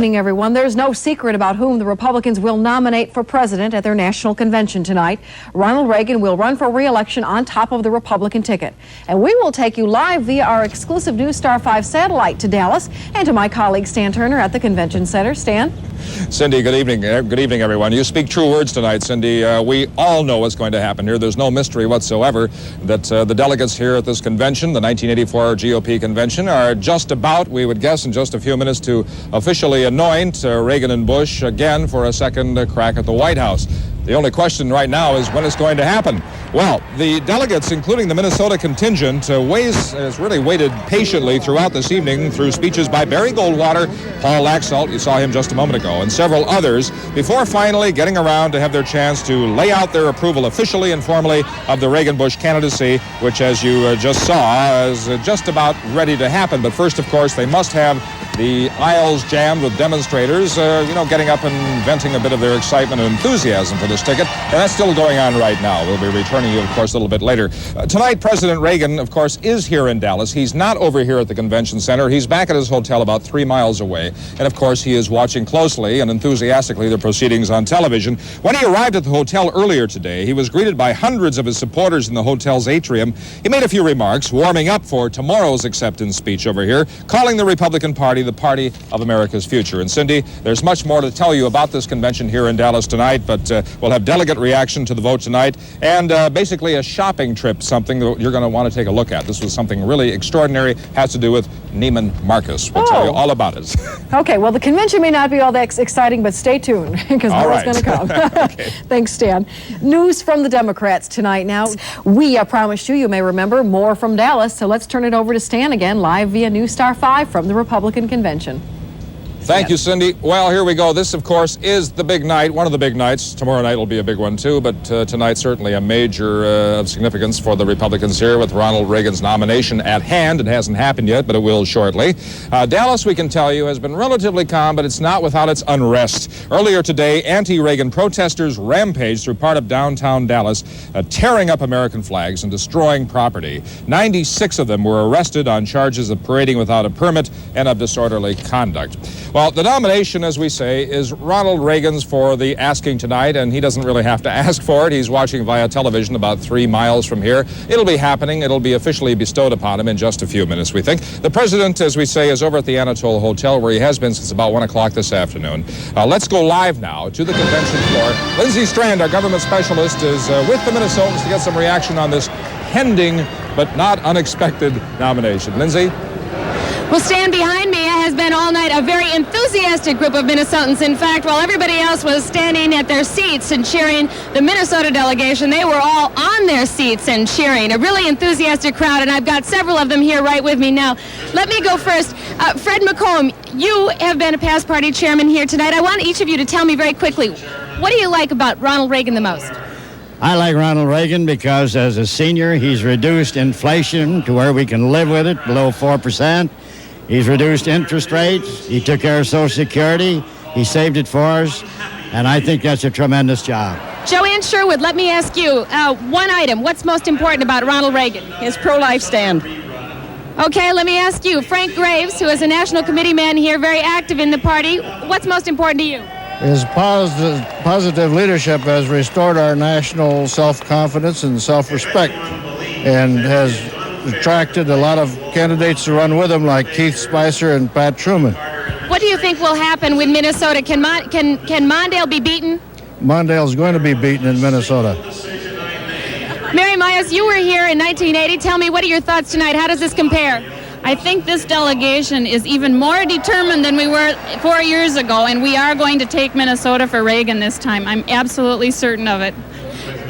evening, everyone. There's no secret about whom the Republicans will nominate for president at their national convention tonight. Ronald Reagan will run for re-election on top of the Republican ticket. And we will take you live via our exclusive News Star 5 satellite to Dallas and to my colleague Stan Turner at the Convention Center. Stan? Cindy, good evening. Good evening, everyone. You speak true words tonight, Cindy. We all know what's going to happen here. There's no mystery whatsoever that the delegates here at this convention, the 1984 GOP convention, are just about, we would guess, in just a few minutes to officially anoint Reagan and Bush again for a second crack at the White House. The only question right now is when it's going to happen. Well, the delegates, including the Minnesota contingent, has really waited patiently throughout this evening through speeches by Barry Goldwater, Paul Laxalt, you saw him just a moment ago, and several others, before finally getting around to have their chance to lay out their approval officially and formally of the Reagan-Bush candidacy, which, as you just saw, is just about ready to happen. But first, of course, they must have the aisles jammed with demonstrators, getting up and venting a bit of their excitement and enthusiasm for this ticket. And that's still going on right now. We'll be returning you, of course, a little bit later. Tonight, President Reagan, of course, is here in Dallas. He's not over here at the convention center. He's back at his hotel about 3 miles away. And, of course, he is watching closely and enthusiastically the proceedings on television. When he arrived at the hotel earlier today, he was greeted by hundreds of his supporters in the hotel's atrium. He made a few remarks, warming up for tomorrow's acceptance speech over here, calling the Republican Party the party of America's future. And Cindy, there's much more to tell you about this convention here in Dallas tonight, but we'll have delegate reaction to the vote tonight and basically a shopping trip, something that you're going to want to take a look at. This was something really extraordinary, has to do with Neiman Marcus. We'll tell you all about it. Okay, well, the convention may not be all that exciting, but stay tuned because more is going to come. Okay. Thanks, Stan. News from the Democrats tonight. Now, we promised you may remember, more from Dallas, so let's turn it over to Stan again, live via News Star 5 from the Republican Convention. Thank you, Cindy. Well, here we go. This, of course, is the big night, one of the big nights. Tomorrow night will be a big one, too, but tonight certainly a major of significance for the Republicans here with Ronald Reagan's nomination at hand. It hasn't happened yet, but it will shortly. Dallas, we can tell you, has been relatively calm, but it's not without its unrest. Earlier today, anti-Reagan protesters rampaged through part of downtown Dallas, tearing up American flags and destroying property. 96 of them were arrested on charges of parading without a permit and of disorderly conduct. Well, the nomination, as we say, is Ronald Reagan's for the asking tonight, and he doesn't really have to ask for it. He's watching via television about 3 miles from here. It'll be happening. It'll be officially bestowed upon him in just a few minutes, we think. The president, as we say, is over at the Anatole Hotel, where he has been since about 1 o'clock this afternoon. Let's go live now to the convention floor. Lindsay Strand, our government specialist, is with the Minnesotans to get some reaction on this pending but not unexpected nomination. Lindsay? Well, Stan, behind me has been all night a very enthusiastic group of Minnesotans. In fact, while everybody else was standing at their seats and cheering the Minnesota delegation, they were all on their seats and cheering. A really enthusiastic crowd, and I've got several of them here right with me now. Let me go first. Fred McComb, you have been a past party chairman here tonight. I want each of you to tell me very quickly, what do you like about Ronald Reagan the most? I like Ronald Reagan because as a senior, he's reduced inflation to where we can live with it, below 4%. He's reduced interest rates. He took care of Social Security. He saved it for us. And I think that's a tremendous job. Joanne Sherwood, let me ask you one item. What's most important about Ronald Reagan? His pro-life stand. Okay, let me ask you. Frank Graves, who is a national committee man here, very active in the party. What's most important to you? His positive leadership has restored our national self-confidence and self-respect and has attracted a lot of candidates to run with him, like Keith Spicer and Pat Truman. What do you think will happen with Minnesota? Can Mondale be beaten? Mondale's going to be beaten in Minnesota. Mary Myers, you were here in 1980. Tell me, what are your thoughts tonight? How does this compare? I think this delegation is even more determined than we were 4 years ago, and we are going to take Minnesota for Reagan this time. I'm absolutely certain of it.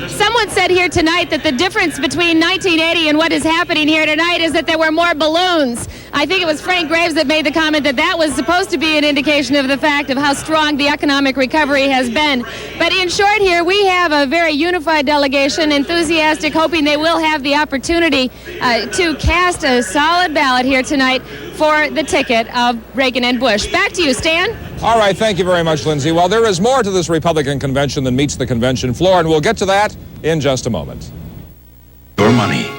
Someone said here tonight that the difference between 1980 and what is happening here tonight is that there were more balloons. I think it was Frank Graves that made the comment that that was supposed to be an indication of the fact of how strong the economic recovery has been. But in short here, we have a very unified delegation, enthusiastic, hoping they will have the opportunity to cast a solid ballot here tonight for the ticket of Reagan and Bush. Back to you, Stan. All right, thank you very much, Lindsay. Well, there is more to this Republican convention than meets the convention floor, and we'll get to that in just a moment. Your money.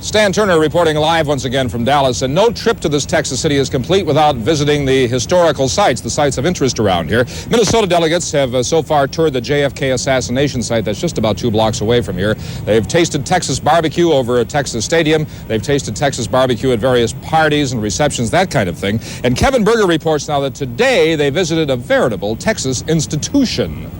Stan Turner reporting live once again from Dallas. And no trip to this Texas city is complete without visiting the historical sites, the sites of interest around here. Minnesota delegates have so far toured the JFK assassination site that's just about 2 blocks away from here. They've tasted Texas barbecue over at Texas Stadium. They've tasted Texas barbecue at various parties and receptions, that kind of thing. And Kevin Berger reports now that today they visited a veritable Texas institution.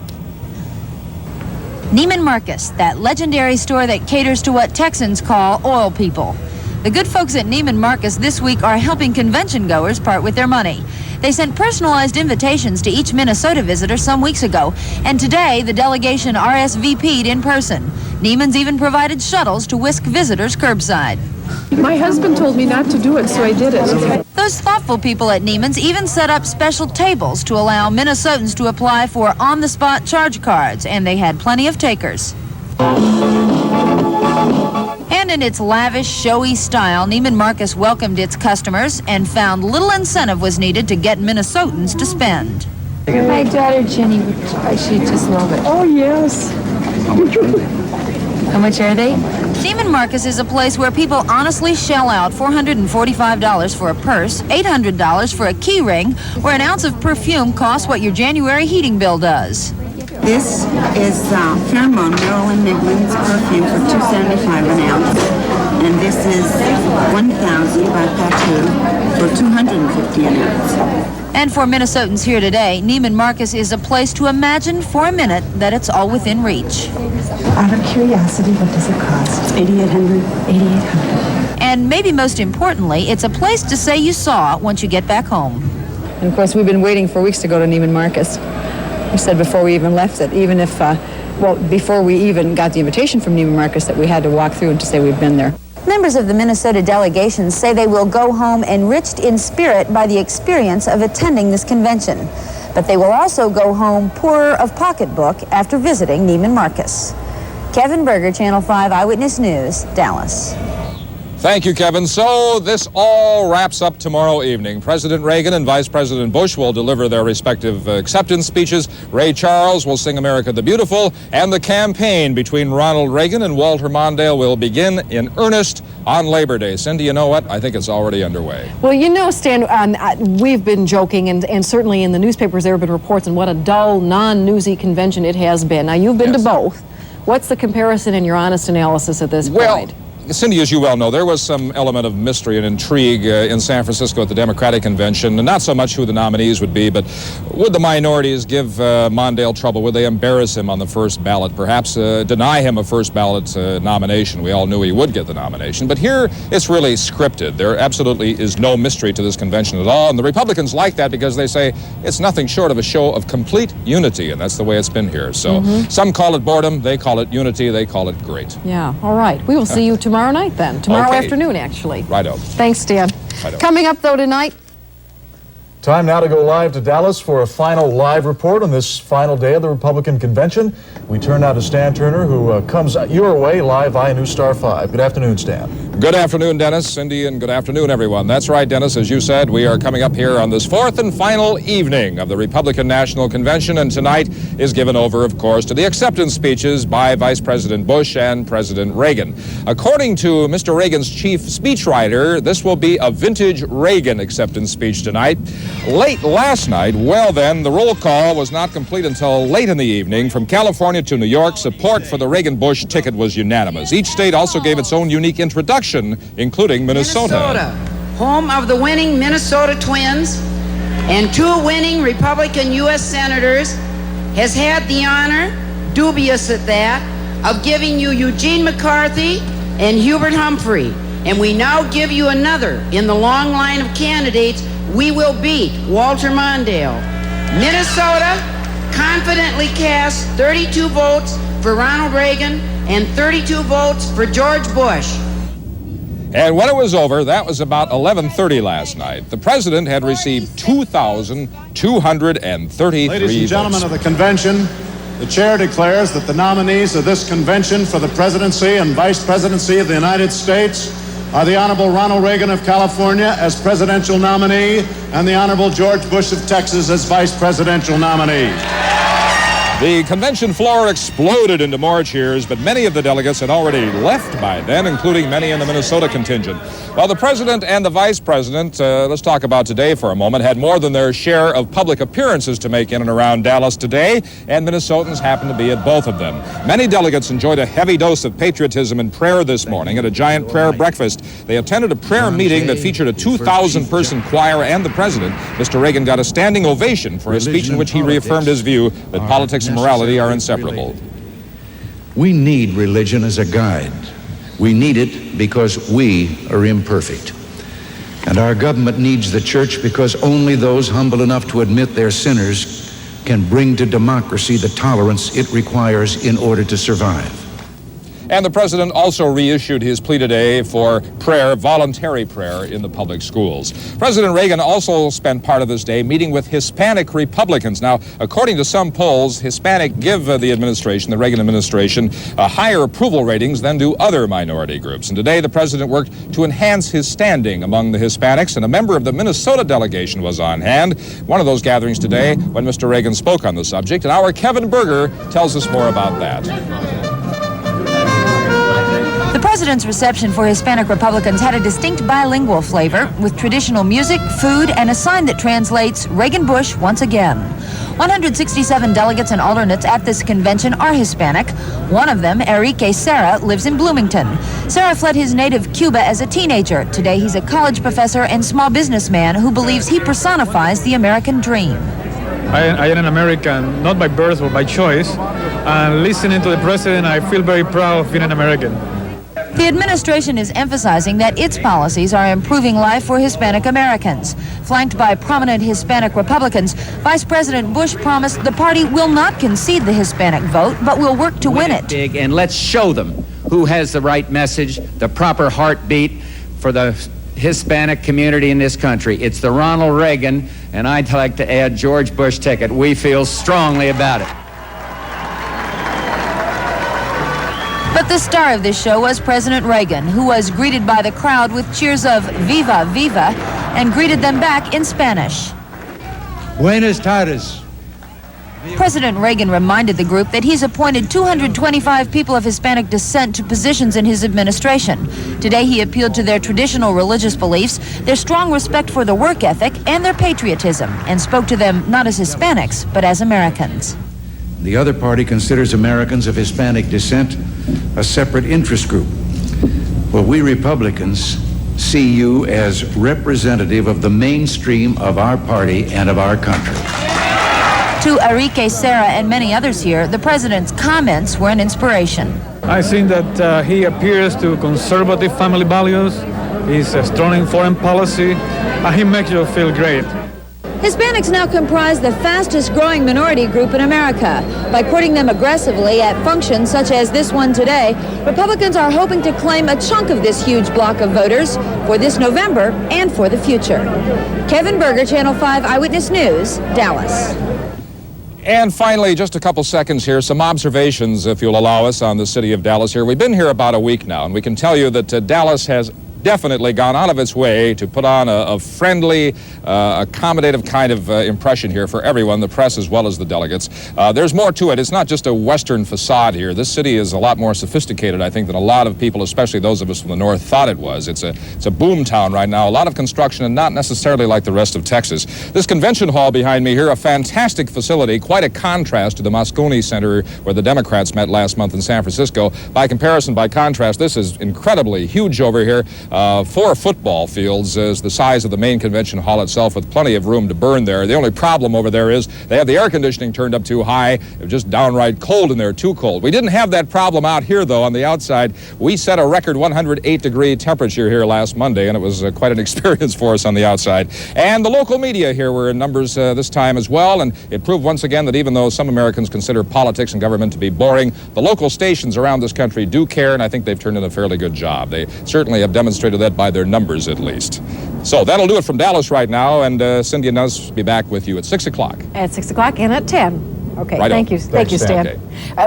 Neiman Marcus, that legendary store that caters to what Texans call oil people. The good folks at Neiman Marcus this week are helping convention goers part with their money. They sent personalized invitations to each Minnesota visitor some weeks ago, and today the delegation RSVP'd in person. Neiman's even provided shuttles to whisk visitors curbside. My husband told me not to do it, so I did it. Those thoughtful people at Neiman's even set up special tables to allow Minnesotans to apply for on-the-spot charge cards, and they had plenty of takers. And in its lavish, showy style, Neiman Marcus welcomed its customers and found little incentive was needed to get Minnesotans to spend. My daughter Jenny, she just loved it. Oh, yes. How much are they? Neiman Marcus is a place where people honestly shell out $445 for a purse, $800 for a key ring, where an ounce of perfume costs what your January heating bill does. This is Pheromone Marilyn Miglin's perfume for $2.75 an ounce, and this is 1,000 by Patou for $250 an ounce. And for Minnesotans here today, Neiman Marcus is a place to imagine for a minute that it's all within reach. Out of curiosity, what does it cost? It's $8,800. $8,800. And maybe most importantly, it's a place to say you saw once you get back home. And of course, we've been waiting for weeks to go to Neiman Marcus. We said before we even left that even if, before we even got the invitation from Neiman Marcus, that we had to walk through and to say we've been there. Members of the Minnesota delegation say they will go home enriched in spirit by the experience of attending this convention. But they will also go home poorer of pocketbook after visiting Neiman Marcus. Kevin Berger, Channel 5 Eyewitness News, Dallas. Thank you, Kevin. So this all wraps up tomorrow evening. President Reagan and Vice President Bush will deliver their respective acceptance speeches. Ray Charles will sing America the Beautiful, and the campaign between Ronald Reagan and Walter Mondale will begin in earnest on Labor Day. Cindy, you know what? I think it's already underway. Well, you know, Stan, we've been joking, and certainly in the newspapers there have been reports on what a dull, non-newsy convention it has been. Now, you've been to both. What's the comparison in your honest analysis at this point? Cindy, as you well know, there was some element of mystery and intrigue in San Francisco at the Democratic Convention, and not so much who the nominees would be, but would the minorities give Mondale trouble? Would they embarrass him on the first ballot? Perhaps deny him a first ballot nomination? We all knew he would get the nomination, but here it's really scripted. There absolutely is no mystery to this convention at all, and the Republicans like that because they say it's nothing short of a show of complete unity, and that's the way it's been here. So some call it boredom, they call it unity, they call it great. Yeah, all right. We will see you tomorrow night then. Tomorrow afternoon, actually. Righto. Thanks, Stan. Righto. Coming up, though, tonight. Time now to go live to Dallas for a final live report on this final day of the Republican Convention. We turn now to Stan Turner, who comes your way live via News Star 5. Good afternoon, Stan. Good afternoon, Dennis, Cindy, and good afternoon, everyone. That's right, Dennis. As you said, we are coming up here on this fourth and final evening of the Republican National Convention, and tonight is given over, of course, to the acceptance speeches by Vice President Bush and President Reagan. According to Mr. Reagan's chief speechwriter, this will be a vintage Reagan acceptance speech tonight. Late last night, well then, the roll call was not complete until late in the evening. From California to New York, support for the Reagan-Bush ticket was unanimous. Each state also gave its own unique introduction, including Minnesota. Home of the winning Minnesota Twins and 2 winning Republican U.S. Senators, has had the honor, dubious at that, of giving you Eugene McCarthy and Hubert Humphrey. And we now give you another in the long line of candidates. We will beat Walter Mondale. Minnesota confidently cast 32 votes for Ronald Reagan and 32 votes for George Bush. And when it was over, that was about 11:30 last night. The president had received 2,233 Ladies and gentlemen of the convention, the chair declares that the nominees of this convention for the presidency and vice presidency of the United States are the Honorable Ronald Reagan of California as presidential nominee and the Honorable George Bush of Texas as vice presidential nominee. The convention floor exploded into more cheers, but many of the delegates had already left by then, including many in the Minnesota contingent. While the president and the vice president, let's talk about today for a moment, had more than their share of public appearances to make in and around Dallas today, and Minnesotans happened to be at both of them. Many delegates enjoyed a heavy dose of patriotism and prayer this morning at a giant prayer breakfast. They attended a prayer meeting that featured a 2,000-person choir and the president. Mr. Reagan got a standing ovation for a speech in which he reaffirmed his view that politics and morality are inseparable. We need religion as a guide. We need it because we are imperfect. And our government needs the church because only those humble enough to admit they're sinners can bring to democracy the tolerance it requires in order to survive. And the president also reissued his plea today for prayer, voluntary prayer in the public schools. President Reagan also spent part of this day meeting with Hispanic Republicans. Now, according to some polls, Hispanic give the administration, the Reagan administration, higher approval ratings than do other minority groups. And today, the president worked to enhance his standing among the Hispanics, and a member of the Minnesota delegation was on hand. One of those gatherings today when Mr. Reagan spoke on the subject, and our Kevin Berger tells us more about that. The president's reception for Hispanic Republicans had a distinct bilingual flavor with traditional music, food, and a sign that translates Reagan Bush once again. 167 delegates and alternates at this convention are Hispanic. One of them, Enrique Serra, lives in Bloomington. Serra fled his native Cuba as a teenager. Today he's a college professor and small businessman who believes he personifies the American dream. I am an American, not by birth but by choice. And listening to the president, I feel very proud of being an American. The administration is emphasizing that its policies are improving life for Hispanic Americans. Flanked by prominent Hispanic Republicans, Vice President Bush promised the party will not concede the Hispanic vote, but will work to win it. Big, and let's show them who has the right message, the proper heartbeat for the Hispanic community in this country. It's the Ronald Reagan, and I'd like to add George Bush ticket. We feel strongly about it. But the star of this show was President Reagan, who was greeted by the crowd with cheers of "Viva, Viva," and greeted them back in Spanish. Buenas tardes. President Reagan reminded the group that he's appointed 225 people of Hispanic descent to positions in his administration. Today he appealed to their traditional religious beliefs, their strong respect for the work ethic, and their patriotism, and spoke to them not as Hispanics, but as Americans. The other party considers Americans of Hispanic descent a separate interest group. Well, we Republicans see you as representative of the mainstream of our party and of our country. To Enrique Serra and many others here, the president's comments were an inspiration. I think that he appears to conservative family values, he's strong in foreign policy, and he makes you feel great. Hispanics now comprise the fastest growing minority group in America. By courting them aggressively at functions such as this one today, Republicans are hoping to claim a chunk of this huge block of voters for this November and for the future. Kevin Berger, Channel 5 Eyewitness News, Dallas. And finally, just a couple seconds here, some observations, if you'll allow us, on the city of Dallas here. We've been here about a week now, and we can tell you that Dallas has definitely gone out of its way to put on a friendly, accommodative kind of impression here for everyone, the press as well as the delegates. There's more to it. It's not just a Western facade here. This city is a lot more sophisticated, I think, than a lot of people, especially those of us from the North, thought it was. It's a boom town right now, a lot of construction, and not necessarily like the rest of Texas. This convention hall behind me here, a fantastic facility, quite a contrast to the Moscone Center where the Democrats met last month in San Francisco. By comparison, by contrast, this is incredibly huge over here. 4 football fields is the size of the main convention hall itself, with plenty of room to burn there. The only problem over there is they have the air conditioning turned up too high. It's just downright cold in there, too cold. We didn't have that problem out here, though, on the outside. We set a record 108-degree temperature here last Monday, and it was quite an experience for us on the outside. And the local media here were in numbers this time as well, and it proved once again that even though some Americans consider politics and government to be boring, the local stations around this country do care, and I think they've turned in a fairly good job. They certainly have demonstrated that by their numbers, at least. So that'll do it from Dallas right now, and Cindy and us will be back with you at 6 o'clock. At 6 o'clock and at 10. Okay, right thank on. you. Thank you, Stan. Okay.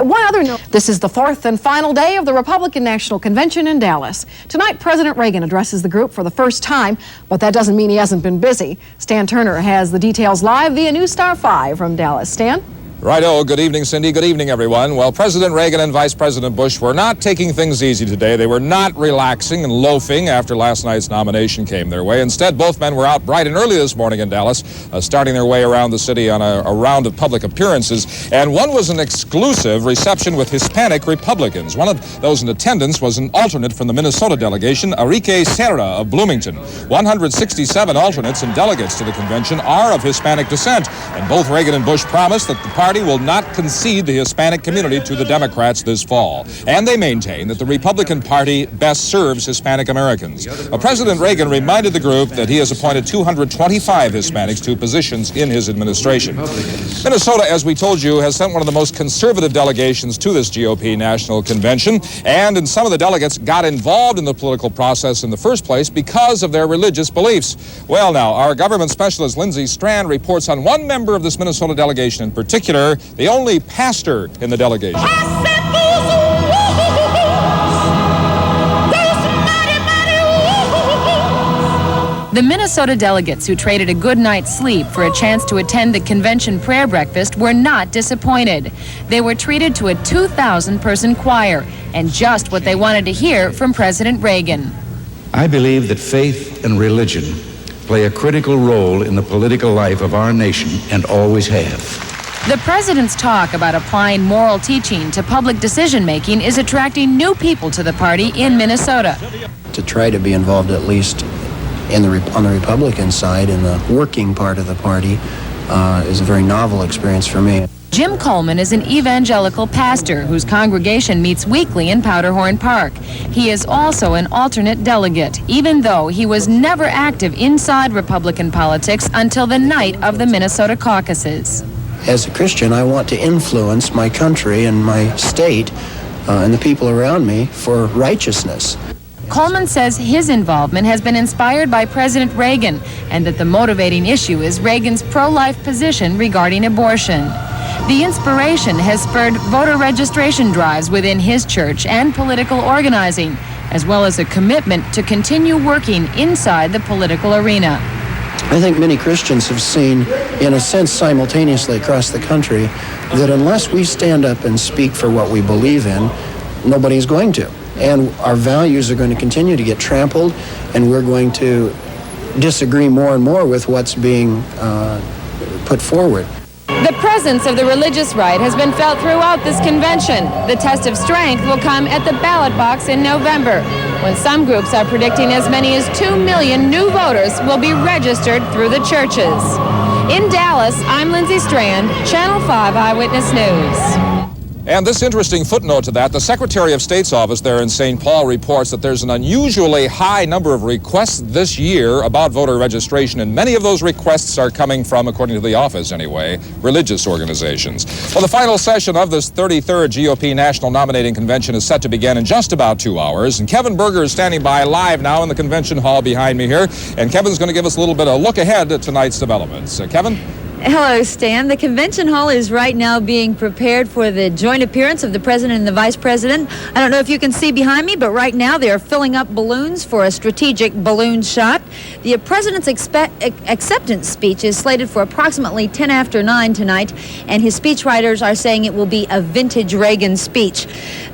One other note. This is the 4th and final day of the Republican National Convention in Dallas. Tonight, President Reagan addresses the group for the first time, but that doesn't mean he hasn't been busy. Stan Turner has the details live via News Star 5 from Dallas. Stan? Righto, good evening, Cindy. Good evening, everyone. Well, President Reagan and Vice President Bush were not taking things easy today. They were not relaxing and loafing after last night's nomination came their way. Instead, both men were out bright and early this morning in Dallas, starting their way around the city on a round of public appearances. And one was an exclusive reception with Hispanic Republicans. One of those in attendance was an alternate from the Minnesota delegation, Enrique Serra of Bloomington. 167 alternates and delegates to the convention are of Hispanic descent, and both Reagan and Bush promised that the party will not concede the Hispanic community to the Democrats this fall. And they maintain that the Republican Party best serves Hispanic Americans. President Reagan reminded the group that he has appointed 225 Hispanics to positions in his administration. Minnesota, as we told you, has sent one of the most conservative delegations to this GOP National Convention, and some of the delegates got involved in the political process in the first place because of their religious beliefs. Well, now, our government specialist Lindsay Strand reports on one member of this Minnesota delegation in particular, the only pastor in the delegation. The Minnesota delegates who traded a good night's sleep for a chance to attend the convention prayer breakfast were not disappointed. They were treated to a 2,000-person choir and just what they wanted to hear from President Reagan. I believe that faith and religion play a critical role in the political life of our nation and always have. The president's talk about applying moral teaching to public decision-making is attracting new people to the party in Minnesota. To try to be involved at least on the Republican side, in the working part of the party, is a very novel experience for me. Jim Coleman is an evangelical pastor whose congregation meets weekly in Powderhorn Park. He is also an alternate delegate, even though he was never active inside Republican politics until the night of the Minnesota caucuses. As a Christian, I want to influence my country and my state and the people around me for righteousness. Coleman says his involvement has been inspired by President Reagan and that the motivating issue is Reagan's pro-life position regarding abortion. The inspiration has spurred voter registration drives within his church and political organizing, as well as a commitment to continue working inside the political arena. I think many Christians have seen, in a sense, simultaneously across the country, that unless we stand up and speak for what we believe in, nobody's going to. And our values are going to continue to get trampled, and we're going to disagree more and more with what's being put forward. The presence of the religious right has been felt throughout this convention. The test of strength will come at the ballot box in November, when some groups are predicting as many as 2 million new voters will be registered through the churches. In Dallas, I'm Lindsay Strand, Channel 5 Eyewitness News. And this interesting footnote to that, the Secretary of State's office there in St. Paul reports that there's an unusually high number of requests this year about voter registration, and many of those requests are coming from, according to the office anyway, religious organizations. Well, the final session of this 33rd GOP National Nominating Convention is set to begin in just about 2 hours, and Kevin Berger is standing by live now in the convention hall behind me here, and Kevin's going to give us a little bit of a look ahead at tonight's developments. Kevin? Hello, Stan. The convention hall is right now being prepared for the joint appearance of the president and the vice president. I don't know if you can see behind me, but right now they are filling up balloons for a strategic balloon shot. The president's acceptance speech is slated for approximately 10 after 9 tonight, and his speechwriters are saying it will be a vintage Reagan speech.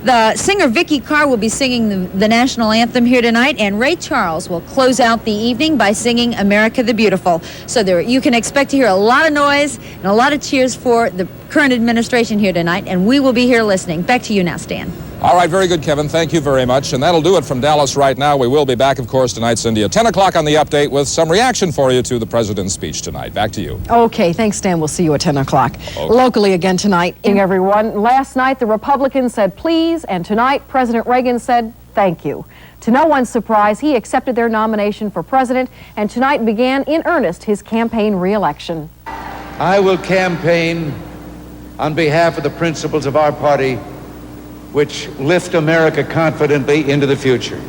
The singer Vicki Carr will be singing the national anthem here tonight, and Ray Charles will close out the evening by singing America the Beautiful. So you can expect to hear a lot of noise and a lot of cheers for the current administration here tonight, and we will be here listening. Back to you now, Stan. All right, very good, Kevin. Thank you very much. And that'll do it from Dallas right now. We will be back, of course, tonight, Cindy, at 10 o'clock on the update with some reaction for you to the president's speech tonight. Back to you. Okay, thanks, Stan. We'll see you at 10 o'clock. Okay. Locally again tonight. Everyone, last night the Republicans said please, and tonight President Reagan said thank you. To no one's surprise, he accepted their nomination for president, and tonight began in earnest his campaign re-election. I will campaign on behalf of the principles of our party which lift America confidently into the future.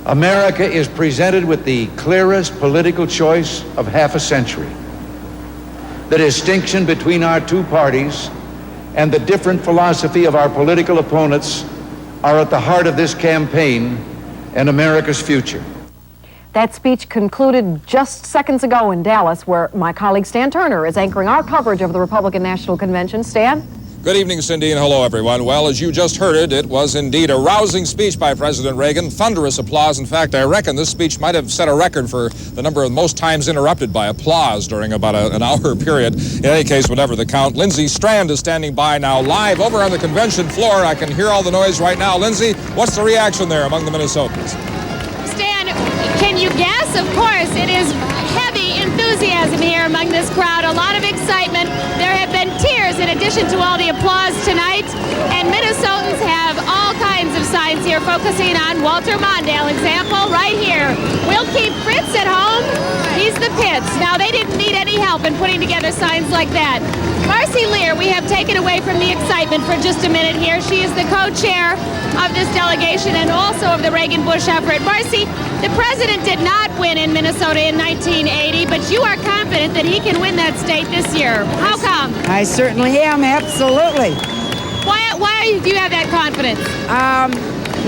America is presented with the clearest political choice of half a century. The distinction between our two parties and the different philosophy of our political opponents are at the heart of this campaign and America's future. That speech concluded just seconds ago in Dallas, where my colleague Stan Turner is anchoring our coverage of the Republican National Convention. Stan? Good evening, Cindy, and hello, everyone. Well, as you just heard it was indeed a rousing speech by President Reagan. Thunderous applause. In fact, I reckon this speech might have set a record for the number of most times interrupted by applause during about an hour period. In any case, whatever the count, Lindsay Strand is standing by now live over on the convention floor. I can hear all the noise right now. Lindsay, what's the reaction there among the Minnesotans? Stan, can you guess? Of course, it is heavy enthusiasm here among this crowd. A lot of excitement. There have been tears in addition to all the applause tonight. And Minnesotans have all kinds of signs here focusing on Walter Mondale. Example right here. We'll keep Fritz at home. He's the pits. Now, they didn't need any help in putting together signs like that. Marcy Lear, we have taken away from the excitement for just a minute here. She is the co-chair of this delegation and also of the Reagan-Bush effort. Marcy, the president did not win in Minnesota in 1980, but you are confident that he can win that state this year. How come? I certainly am, absolutely. Why do you have that confidence?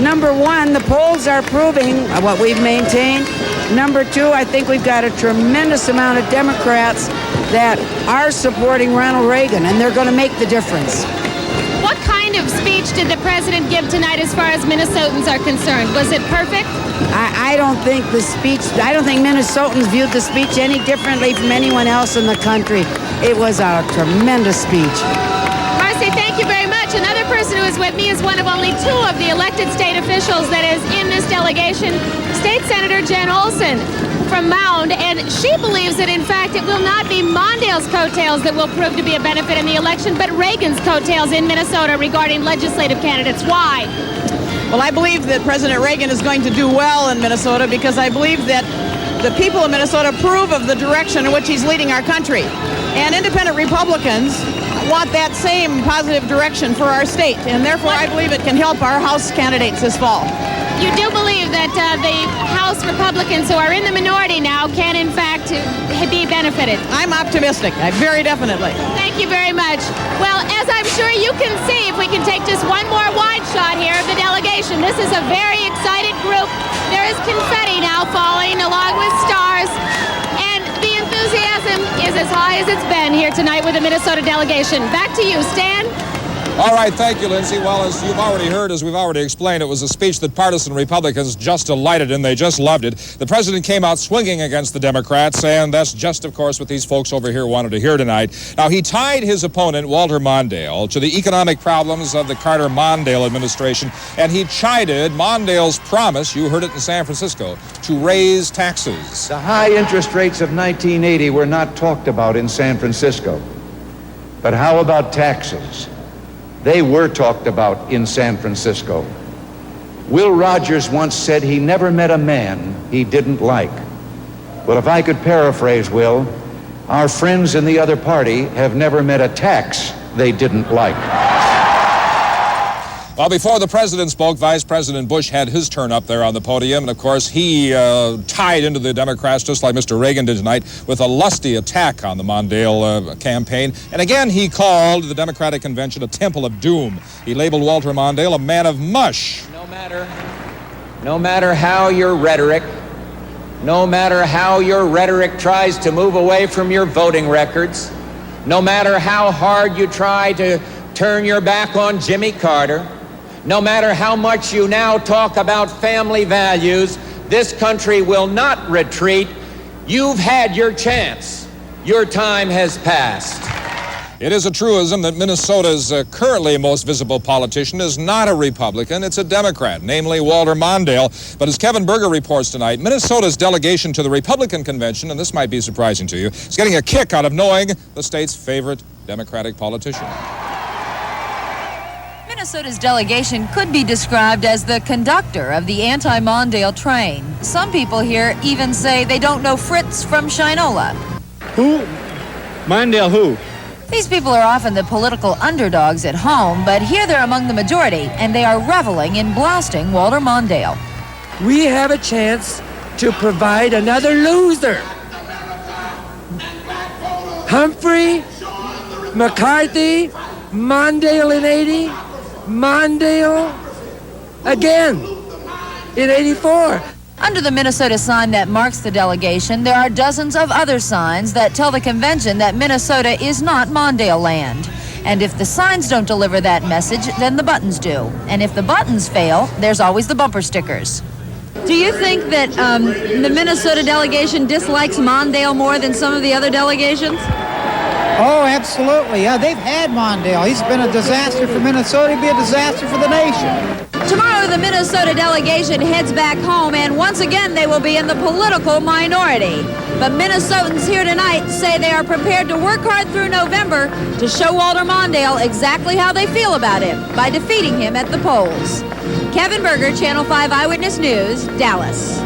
Number one, the polls are proving what we've maintained. Number two, I think we've got a tremendous amount of Democrats that are supporting Ronald Reagan, and they're going to make the difference. What kind of speech did the president give tonight as far as Minnesotans are concerned? Was it perfect? I don't think Minnesotans viewed the speech any differently from anyone else in the country. It was a tremendous speech. Marcy, thank you very much. Another person who is with me is one of only two of the elected state officials that is in this delegation, State Senator Jen Olson from Mound, and she believes that, in fact, it will not be Mondale's coattails that will prove to be a benefit in the election, but Reagan's coattails in Minnesota regarding legislative candidates. Why? Well, I believe that President Reagan is going to do well in Minnesota because I believe that the people of Minnesota approve of the direction in which he's leading our country. And independent Republicans want that same positive direction for our state, and therefore I believe it can help our House candidates this fall. You do believe that the House Republicans who are in the minority now can, in fact, be benefited? I'm optimistic, very definitely. Thank you very much. Well, as I'm sure you can see, if we can take just one more wide shot here of the delegation, this is a very excited group. There is confetti now falling along with stars, and the enthusiasm is as high as it's been here tonight with the Minnesota delegation. Back to you, Stan. All right, thank you, Lindsay. Well, as you've already heard, as we've already explained, it was a speech that partisan Republicans just delighted in. They just loved it. The president came out swinging against the Democrats, and that's just, of course, what these folks over here wanted to hear tonight. Now, he tied his opponent, Walter Mondale, to the economic problems of the Carter-Mondale administration, and he chided Mondale's promise, you heard it in San Francisco, to raise taxes. The high interest rates of 1980 were not talked about in San Francisco. But how about taxes? They were talked about in San Francisco. Will Rogers once said he never met a man he didn't like. Well, if I could paraphrase Will, our friends in the other party have never met a tax they didn't like. Well, before the president spoke, Vice President Bush had his turn up there on the podium, and of course he tied into the Democrats just like Mr. Reagan did tonight with a lusty attack on the Mondale campaign. And again, he called the Democratic Convention a temple of doom. He labeled Walter Mondale a man of mush. No matter how your rhetoric tries to move away from your voting records, no matter how hard you try to turn your back on Jimmy Carter, no matter how much you now talk about family values, this country will not retreat. You've had your chance. Your time has passed. It is a truism that Minnesota's currently most visible politician is not a Republican, it's a Democrat, namely Walter Mondale. But as Kevin Berger reports tonight, Minnesota's delegation to the Republican convention, and this might be surprising to you, is getting a kick out of knowing the state's favorite Democratic politician. Minnesota's delegation could be described as the conductor of the anti-Mondale train. Some people here even say they don't know Fritz from Shinola. Who? Mondale who? These people are often the political underdogs at home, but here they're among the majority, and they are reveling in blasting Walter Mondale. We have a chance to provide another loser. Humphrey, McCarthy, Mondale in 80, Mondale again in 84. Under the Minnesota sign that marks the delegation, there are dozens of other signs that tell the convention that Minnesota is not Mondale land. And if the signs don't deliver that message, then the buttons do. And if the buttons fail, there's always the bumper stickers. Do you think that the Minnesota delegation dislikes Mondale more than some of the other delegations? Oh, absolutely. Yeah, they've had Mondale. He's been a disaster for Minnesota. He'd be a disaster for the nation. Tomorrow, the Minnesota delegation heads back home, and once again, they will be in the political minority. But Minnesotans here tonight say they are prepared to work hard through November to show Walter Mondale exactly how they feel about him by defeating him at the polls. Kevin Berger, Channel 5 Eyewitness News, Dallas.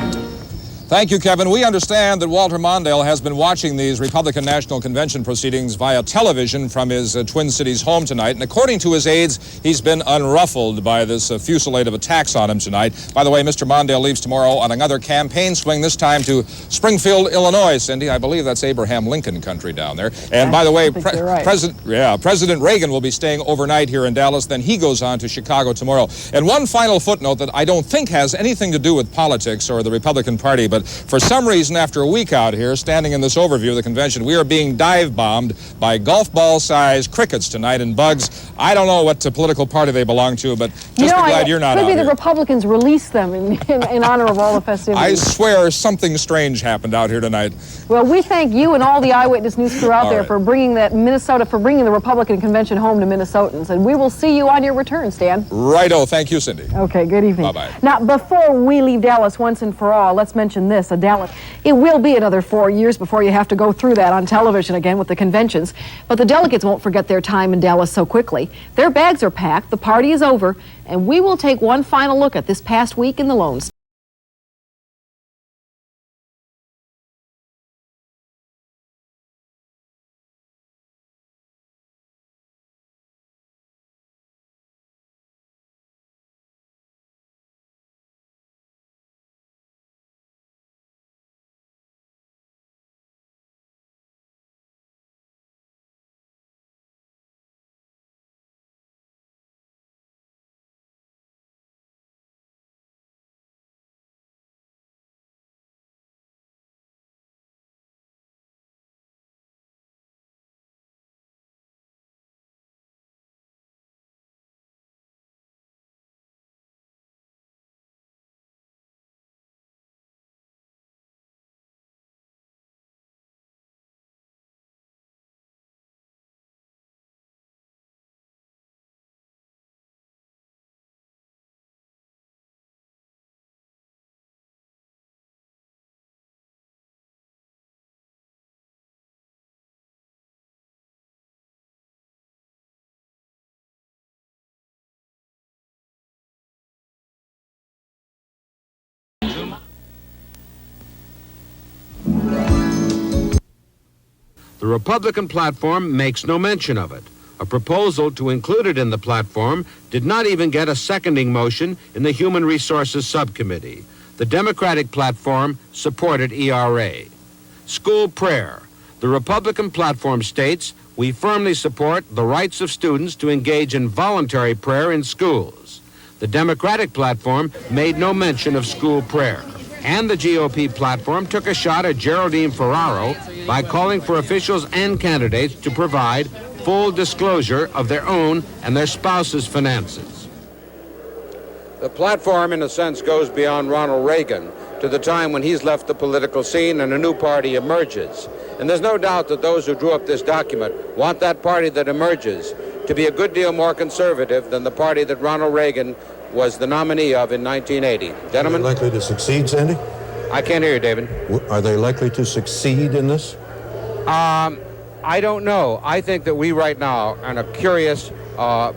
Thank you, Kevin. We understand that Walter Mondale has been watching these Republican National Convention proceedings via television from his Twin Cities home tonight. And according to his aides, he's been unruffled by this fusillade of attacks on him tonight. By the way, Mr. Mondale leaves tomorrow on another campaign swing, this time to Springfield, Illinois, Cindy. I believe that's Abraham Lincoln country down there. And by the way, President Reagan will be staying overnight here in Dallas. Then he goes on to Chicago tomorrow. And one final footnote that I don't think has anything to do with politics or the Republican Party, but for some reason, after a week out here, standing in this overview of the convention, we are being dive-bombed by golf ball-sized crickets tonight and bugs. I don't know what political party they belong to, but just be glad you're not out Maybe here. the Republicans released them in honor of all the festivities. I swear something strange happened out here tonight. Well, we thank you and all the Eyewitness News crew out there for bringing the Republican convention home to Minnesotans. And we will see you on your return, Stan. Righto. Thank you, Cindy. Okay, good evening. Bye-bye. Now, before we leave Dallas once and for all, let's mention this. Dallas, it will be another 4 years before you have to go through that on television again with the conventions. But the delegates won't forget their time in Dallas so quickly. Their bags are packed, the party is over, and we will take one final look at this past week in the Lone Star. The Republican platform makes no mention of it. A proposal to include it in the platform did not even get a seconding motion in the Human Resources Subcommittee. The Democratic platform supported ERA. School prayer. The Republican platform states, "We firmly support the rights of students to engage in voluntary prayer in schools." The Democratic platform made no mention of school prayer. And the GOP platform took a shot at Geraldine Ferraro by calling for officials and candidates to provide full disclosure of their own and their spouse's finances. The platform, in a sense, goes beyond Ronald Reagan to the time when he's left the political scene and a new party emerges. And there's no doubt that those who drew up this document want that party that emerges to be a good deal more conservative than the party that Ronald Reagan was the nominee of in 1980. Gentlemen? Are they likely to succeed, Sandy? I can't hear you, David. Are they likely to succeed in this? I don't know. I think that we right now are in a curious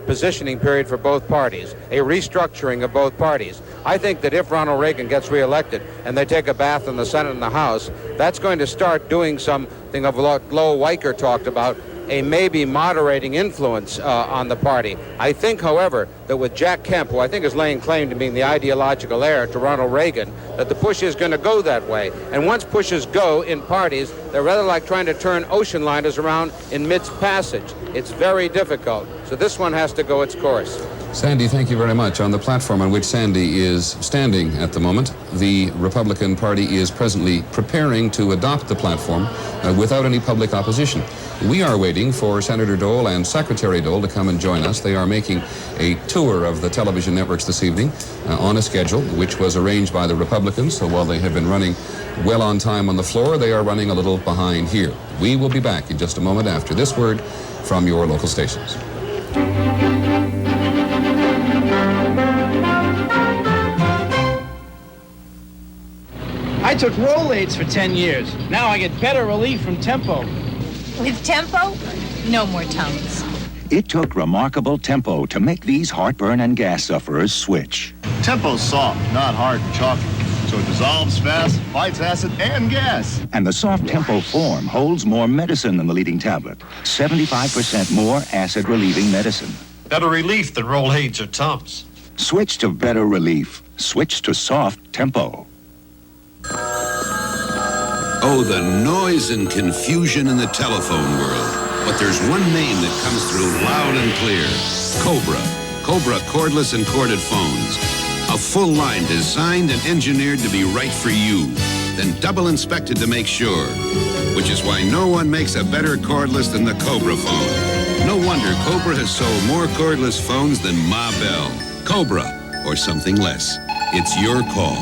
positioning period for both parties, a restructuring of both parties. I think that if Ronald Reagan gets reelected and they take a bath in the Senate and the House, that's going to start doing something of what Lo Weicker talked about, a maybe moderating influence on the party. I think, however, that with Jack Kemp, who I think is laying claim to being the ideological heir to Ronald Reagan, that the push is going to go that way. And once pushes go in parties, they're rather like trying to turn ocean liners around in mid-passage. It's very difficult. So this one has to go its course. Sandy, thank you very much. On the platform on which Sandy is standing at the moment, the Republican Party is presently preparing to adopt the platform without any public opposition. We are waiting for Senator Dole and Secretary Dole to come and join us. They are making a tour of the television networks this evening on a schedule which was arranged by the Republicans. So while they have been running well on time on the floor, they are running a little behind here. We will be back in just a moment after this word from your local stations. I took Rolaids for 10 years. Now I get better relief from Tempo. With Tempo, no more Tums. It took remarkable Tempo to make these heartburn and gas sufferers switch. Tempo's soft, not hard and chalky. So it dissolves fast, fights acid and gas. And the soft Tempo form holds more medicine than the leading tablet. 75% more acid-relieving medicine. Better relief than Rolaids or Tums. Switch to better relief. Switch to soft Tempo. Oh, the noise and confusion in the telephone world. But there's one name that comes through loud and clear. Cobra. Cobra cordless and corded phones. A full line designed and engineered to be right for you. Then double inspected to make sure. Which is why no one makes a better cordless than the Cobra phone. No wonder Cobra has sold more cordless phones than Ma Bell. Cobra, or something less. It's your call.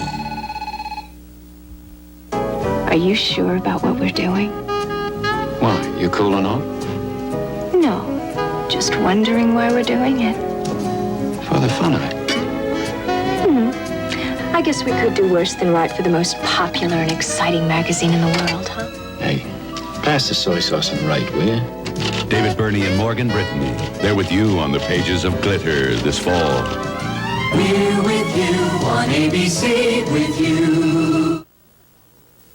Are you sure about what we're doing? Why, you cooling off? No, just wondering why we're doing it. For the fun of it. I guess we could do worse than write for the most popular and exciting magazine in the world, huh? Hey, pass the soy sauce and write, will you? David Burney and Morgan Brittany. They're with you on the pages of Glitter this fall. We're with you on ABC, with you.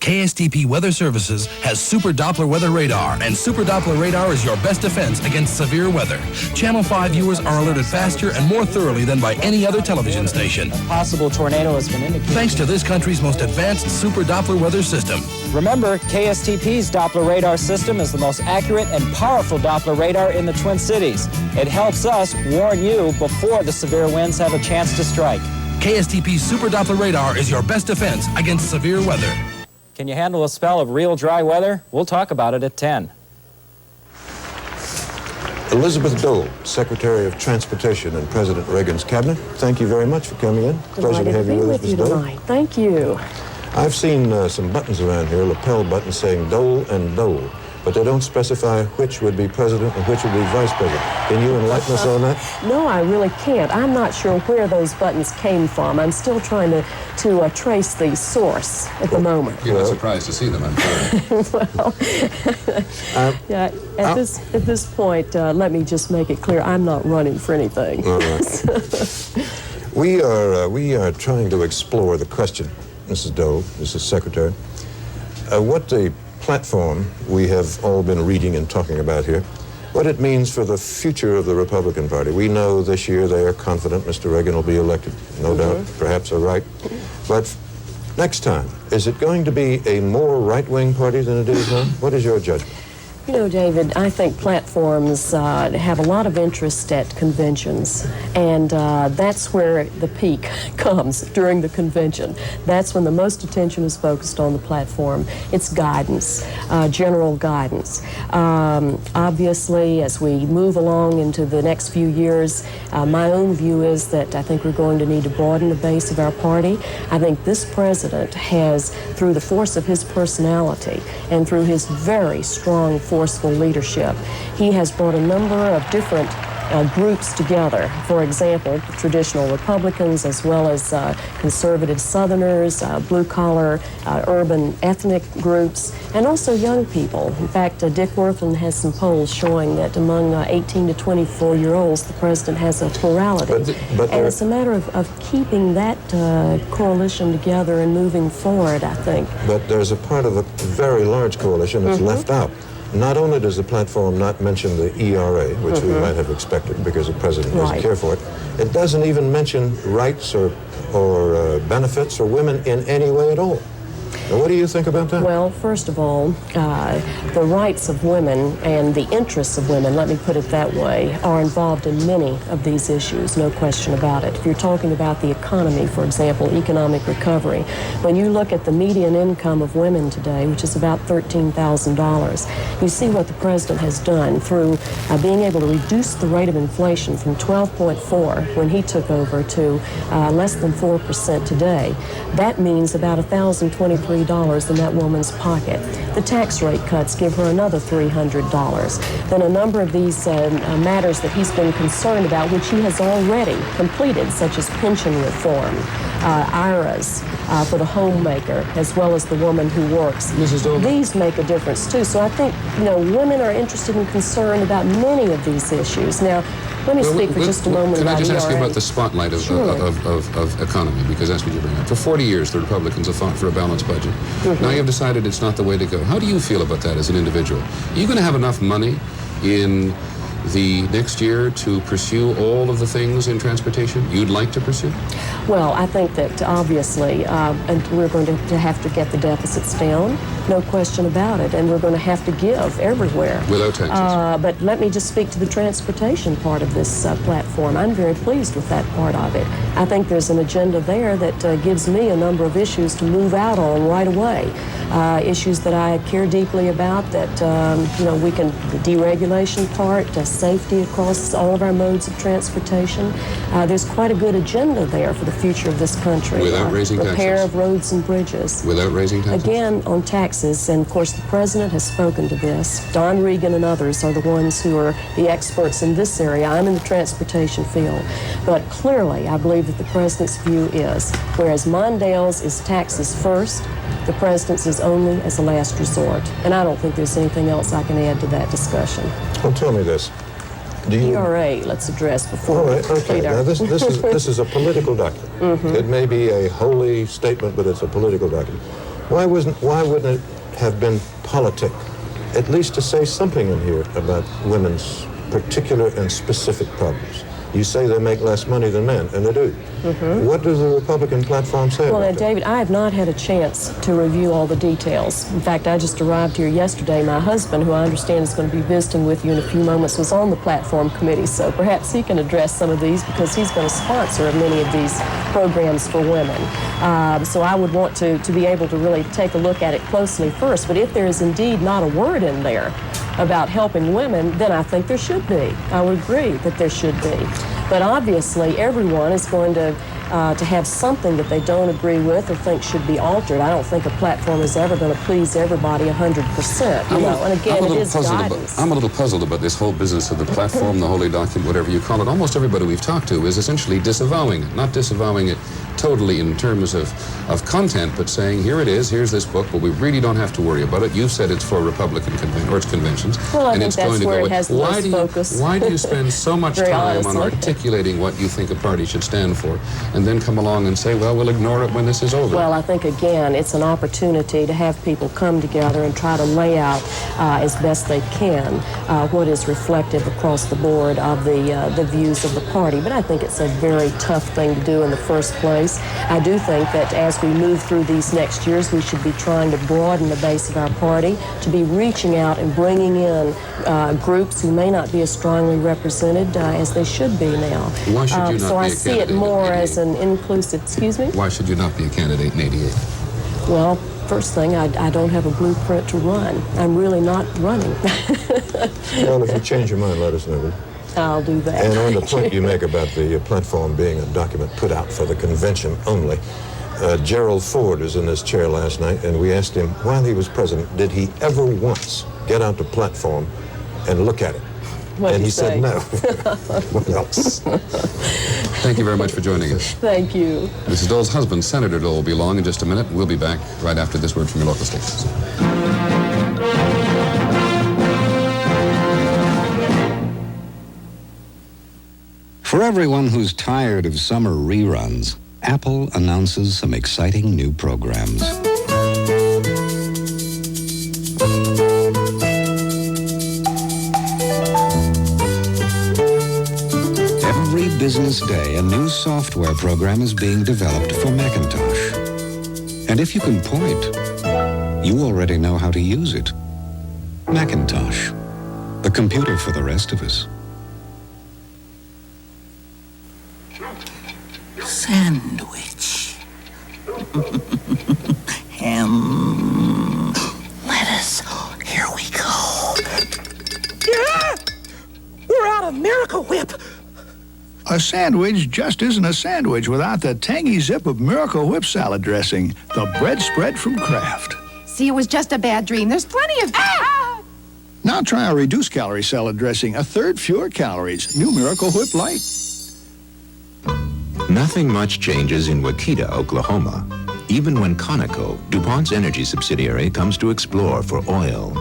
KSTP Weather Services has Super Doppler Weather Radar, and Super Doppler Radar is your best defense against severe weather. Channel 5 viewers are alerted faster and more thoroughly than by any other television station. A possible tornado has been indicated. Thanks to this country's most advanced Super Doppler weather system. Remember, KSTP's Doppler Radar system is the most accurate and powerful Doppler radar in the Twin Cities. It helps us warn you before the severe winds have a chance to strike. KSTP's Super Doppler Radar is your best defense against severe weather. Can you handle a spell of real dry weather? We'll talk about it at 10. Elizabeth Dole, Secretary of Transportation in President Reagan's cabinet, thank you very much for coming in. Pleasure to have you with us, Ms. Dole. Thank you. I've seen some buttons around here, lapel buttons saying Dole and Dole, but they don't specify which would be president and which would be vice president. Can you enlighten us on that? No, I really can't. I'm not sure where those buttons came from. I'm still trying to trace the source at the moment. You're not surprised to see them, I'm sure. Well, yeah, at this point, let me just make it clear, I'm not running for anything. All right. We are trying to explore the question, Mrs. Dole, Mrs. Secretary, what the platform we have all been reading and talking about here, what it means for the future of the Republican Party. We know this year they are confident Mr. Reagan will be elected, no doubt, perhaps are right. But next time, is it going to be a more right-wing party than it is now? What is your judgment? You know, David, I think platforms have a lot of interest at conventions, and that's where the peak comes, during the convention. That's when the most attention is focused on the platform. It's guidance, general guidance. Obviously, as we move along into the next few years, my own view is that I think we're going to need to broaden the base of our party. I think this president has, through the force of his personality and through his very strong, forceful leadership, he has brought a number of different groups together. For example, traditional Republicans as well as conservative Southerners, blue-collar, urban ethnic groups, and also young people. In fact, Dick Worthland has some polls showing that among 18 to 24-year-olds, the president has a plurality. But and it's a matter of keeping that coalition together and moving forward, I think. But there's a part of a very large coalition that's left out. Not only does the platform not mention the ERA, which we might have expected because the president doesn't care for it, it doesn't even mention rights or benefits or women in any way at all. Now, what do you think about that? Well, first of all, the rights of women and the interests of women, let me put it that way, are involved in many of these issues, no question about it. If you're talking about the economy, for example, economic recovery, when you look at the median income of women today, which is about $13,000, you see what the president has done through being able to reduce the rate of inflation from 12.4 when he took over to less than 4% today. That means about $1,023 in that woman's pocket. The tax rate cuts give her another $300. Then a number of these matters that he's been concerned about, which he has already completed, such as pension reform, IRAs for the homemaker, as well as the woman who works. These make a difference too. So I think, women are interested and concerned about many of these issues. Now, let me speak for just a moment about Can I just ask you ERA? about the spotlight of economy, because that's what you bring up. For 40 years, the Republicans have fought for a balanced budget. Now you've decided it's not the way to go. How do you feel about that as an individual? Are you going to have enough money in the next year to pursue all of the things in transportation you'd like to pursue? Well, I think that obviously we're going to have to get the deficits down, no question about it, and we're going to have to give everywhere. Without taxes. But let me just speak to the transportation part of this platform. I'm very pleased with that part of it. I think there's an agenda there that gives me a number of issues to move out on right away. Issues that I care deeply about that, we can, the deregulation part, safety across all of our modes of transportation. There's quite a good agenda there for the future of this country. Without raising taxes. Repair of roads and bridges. Without raising taxes. Again, on taxes, and of course the president has spoken to this. Don Regan and others are the ones who are the experts in this area. I'm in the transportation field. But clearly, I believe that the president's view is, whereas Mondale's is taxes first, the president's is only as a last resort. And I don't think there's anything else I can add to that discussion. Well, tell me this. ERA, let's address before we complete our... Now, this is a political document. It may be a holy statement, but it's a political document. Why wouldn't it have been politic, at least to say something in here about women's particular and specific problems? You say they make less money than men, and they do. What does the Republican platform say Well, about now, David, I have not had a chance to review all the details. In fact, I just arrived here yesterday. My husband, who I understand is going to be visiting with you in a few moments, was on the platform committee, so perhaps he can address some of these because he's been a sponsor of many of these programs for women. So I would want to be able to really take a look at it closely first. But if there is indeed not a word in there about helping women, then I think there should be. I would agree that there should be. But obviously, everyone is going to have something that they don't agree with or think should be altered. I don't think a platform is ever going to please everybody 100%. And again, it is guidance. I'm a little puzzled about this whole business of the platform, the holy document, whatever you call it. Almost everybody we've talked to is essentially disavowing it, not disavowing it totally in terms of content, but saying, here it is, here's this book, but we really don't have to worry about it. You've said it's for Republican conventions. Well, I and think it's that's going to where go it has the most focus. Why do you spend so much time on articulating what you think a party should stand for, and then come along and say, well, we'll ignore it when this is over? Well, I think, again, it's an opportunity to have people come together and try to lay out as best they can what is reflective across the board of the views of the party. But I think it's a very tough thing to do in the first place. I do think that as we move through these next years, we should be trying to broaden the base of our party, to be reaching out and bringing in groups who may not be as strongly represented as they should be now. Why should you not so be I a see it candidate more in as an inclusive, excuse me? Why should you not be a candidate in 88? Well, first thing, I don't have a blueprint to run. I'm really not running. Well, if you change your mind, let us know. I'll do that. And on the point you make about the platform being a document put out for the convention only, Gerald Ford was in this chair last night, and we asked him, while he was president, did he ever once get out the platform and look at it? What'd and he say? said no. What else? Thank you very much for joining us. Thank you. Mrs. Dole's husband, Senator Dole, will be along in just a minute. We'll be back right after this word from your local stations. For everyone who's tired of summer reruns, Apple announces some exciting new programs. Every business day, a new software program is being developed for Macintosh. And if you can point, you already know how to use it. Macintosh, the computer for the rest of us. Sandwich. Ham. Lettuce. Here we go. Yeah! We're out of Miracle Whip. A sandwich just isn't a sandwich without the tangy zip of Miracle Whip salad dressing, the bread spread from Kraft. See, it was just a bad dream. There's plenty of... Now try a reduced calorie salad dressing, a third fewer calories. New Miracle Whip Light. Nothing much changes in Waukeeta, Oklahoma, even when Conoco, DuPont's energy subsidiary, comes to explore for oil.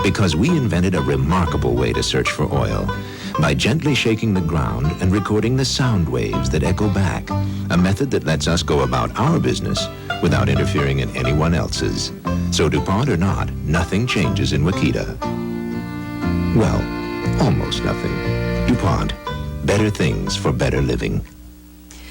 Because we invented a remarkable way to search for oil. By gently shaking the ground and recording the sound waves that echo back, a method that lets us go about our business without interfering in anyone else's. So DuPont or not, nothing changes in Waukeeta. Well, almost nothing. DuPont, better things for better living.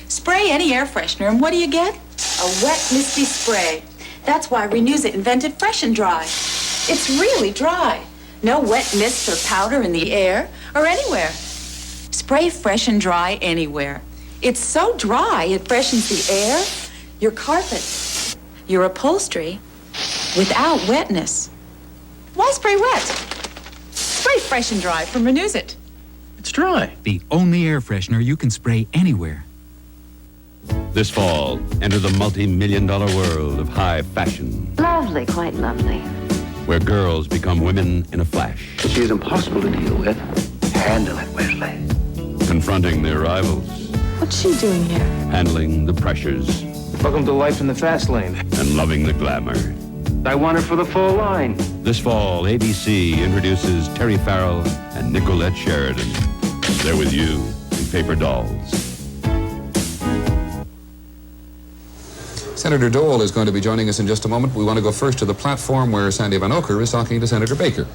Spray any air freshener, and what do you get? A wet, misty spray. That's why Renews It invented Fresh and Dry. It's really dry. No wet mist or powder in the air or anywhere. Spray Fresh and Dry anywhere. It's so dry, it freshens the air, your carpet, your upholstery, without wetness. Why spray wet? Spray Fresh and Dry from Renews It. It's dry. The only air freshener you can spray anywhere. This fall, enter the multi-million-dollar world of high fashion, Lovely, quite lovely. where girls become women in a flash, She is impossible to deal with. Handle it, Wesley. confronting their rivals, What's she doing here? handling the pressures, Welcome to life in the fast lane. and loving the glamour. I want her for the full line. This fall, ABC introduces Terry Farrell and Nicolette Sheridan. They're with you in Paper Dolls. Senator Dole is going to be joining us in just a moment. We want to go first to the platform where Sandy Van Oker is talking to Senator Baker.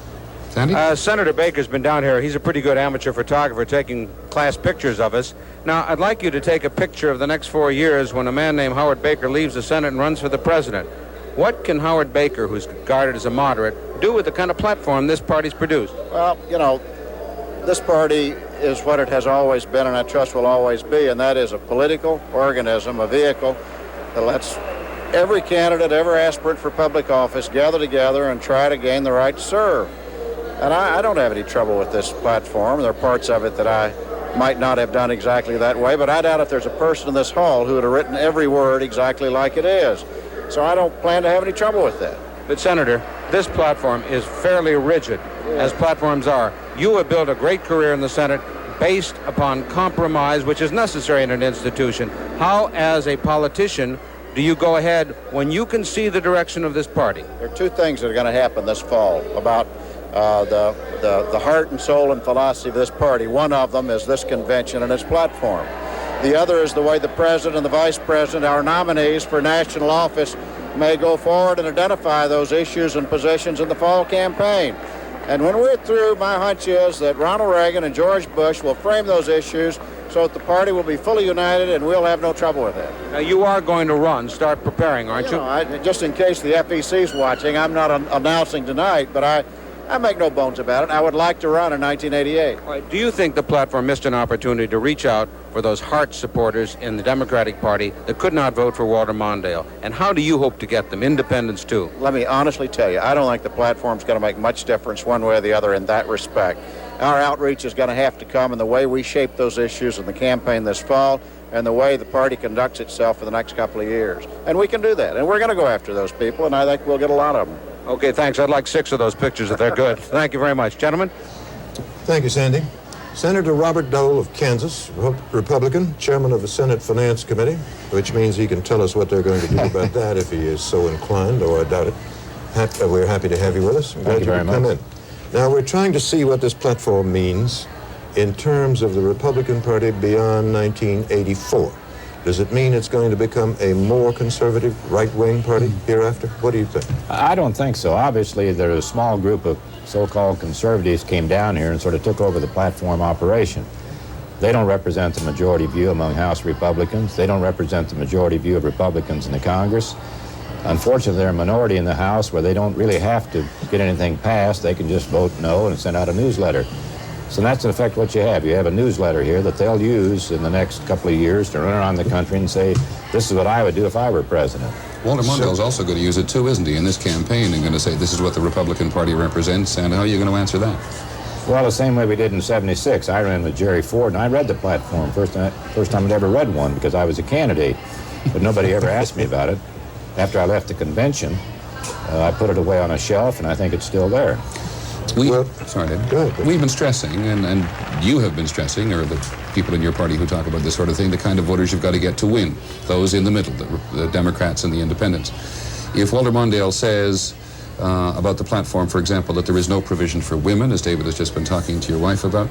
Sandy? Senator Baker's been down here. He's a pretty good amateur photographer taking class pictures of us. Now, I'd like you to take a picture of the next 4 years when a man named Howard Baker leaves the Senate and runs for the president. What can Howard Baker, who's regarded as a moderate, do with the kind of platform this party's produced? Well, you know, this party is what it has always been, and I trust will always be, and that is a political organism, a vehicle that lets every candidate, every aspirant for public office gather together and try to gain the right to serve. And I don't have any trouble with this platform. There are parts of it that I might not have done exactly that way, but I doubt if there's a person in this hall who would have written every word exactly like it is. So I don't plan to have any trouble with that. But, Senator, this platform is fairly rigid, as platforms are. You have built a great career in the Senate based upon compromise, which is necessary in an institution. How, as a politician, do you go ahead when you can see the direction of this party? There are two things that are going to happen this fall about the heart and soul and philosophy of this party. One of them is this convention and its platform. The other is the way the president and the vice president, our nominees for national office, may go forward and identify those issues and positions in the fall campaign. And when we're through, my hunch is that Ronald Reagan and George Bush will frame those issues so that the party will be fully united and we'll have no trouble with that. Now, you are going to run. Start preparing, aren't you? Just in case the FEC's watching, I'm not announcing tonight, but I make no bones about it. I would like to run in 1988. All right. Do you think the platform missed an opportunity to reach out for those heart supporters in the Democratic Party that could not vote for Walter Mondale? And how do you hope to get them? Independents, too. Let me honestly tell you, I don't think the platform's going to make much difference one way or the other in that respect. Our outreach is going to have to come in the way we shape those issues in the campaign this fall and the way the party conducts itself for the next couple of years. And we can do that. And we're going to go after those people, and I think we'll get a lot of them. Okay, thanks. I'd like 6 of those pictures if they're good. Thank you very much. Gentlemen? Thank you, Sandy. Senator Robert Dole of Kansas, Republican, chairman of the Senate Finance Committee, which means he can tell us what they're going to do about that if he is so inclined, or I doubt it. We're happy to have you with us. I'm glad you could come in. Now, we're trying to see what this platform means in terms of the Republican Party beyond 1984. Does it mean it's going to become a more conservative, right-wing party hereafter? What do you think? I don't think so. Obviously, there was a small group of so-called conservatives came down here and sort of took over the platform operation. They don't represent the majority view among House Republicans. They don't represent the majority view of Republicans in the Congress. Unfortunately, they're a minority in the House where they don't really have to get anything passed. They can just vote no and send out a newsletter. So that's in effect what you have. You have a newsletter here that they'll use in the next couple of years to run around the country and say, this is what I would do if I were president. Walter Mondale's also going to use it too, isn't he, in this campaign, and going to say this is what the Republican Party represents, and how are you going to answer that? Well, the same way we did in '76. I ran with Jerry Ford, and I read the platform. First time I'd ever read one because I was a candidate, but nobody ever asked me about it. After I left the convention, I put it away on a shelf, and I think it's still there. We've been stressing, and you have been stressing, or the people in your party who talk about this sort of thing, the kind of voters you've got to get to win, those in the middle, the Democrats and the Independents. If Walter Mondale says about the platform, for example, that there is no provision for women, as David has just been talking to your wife about,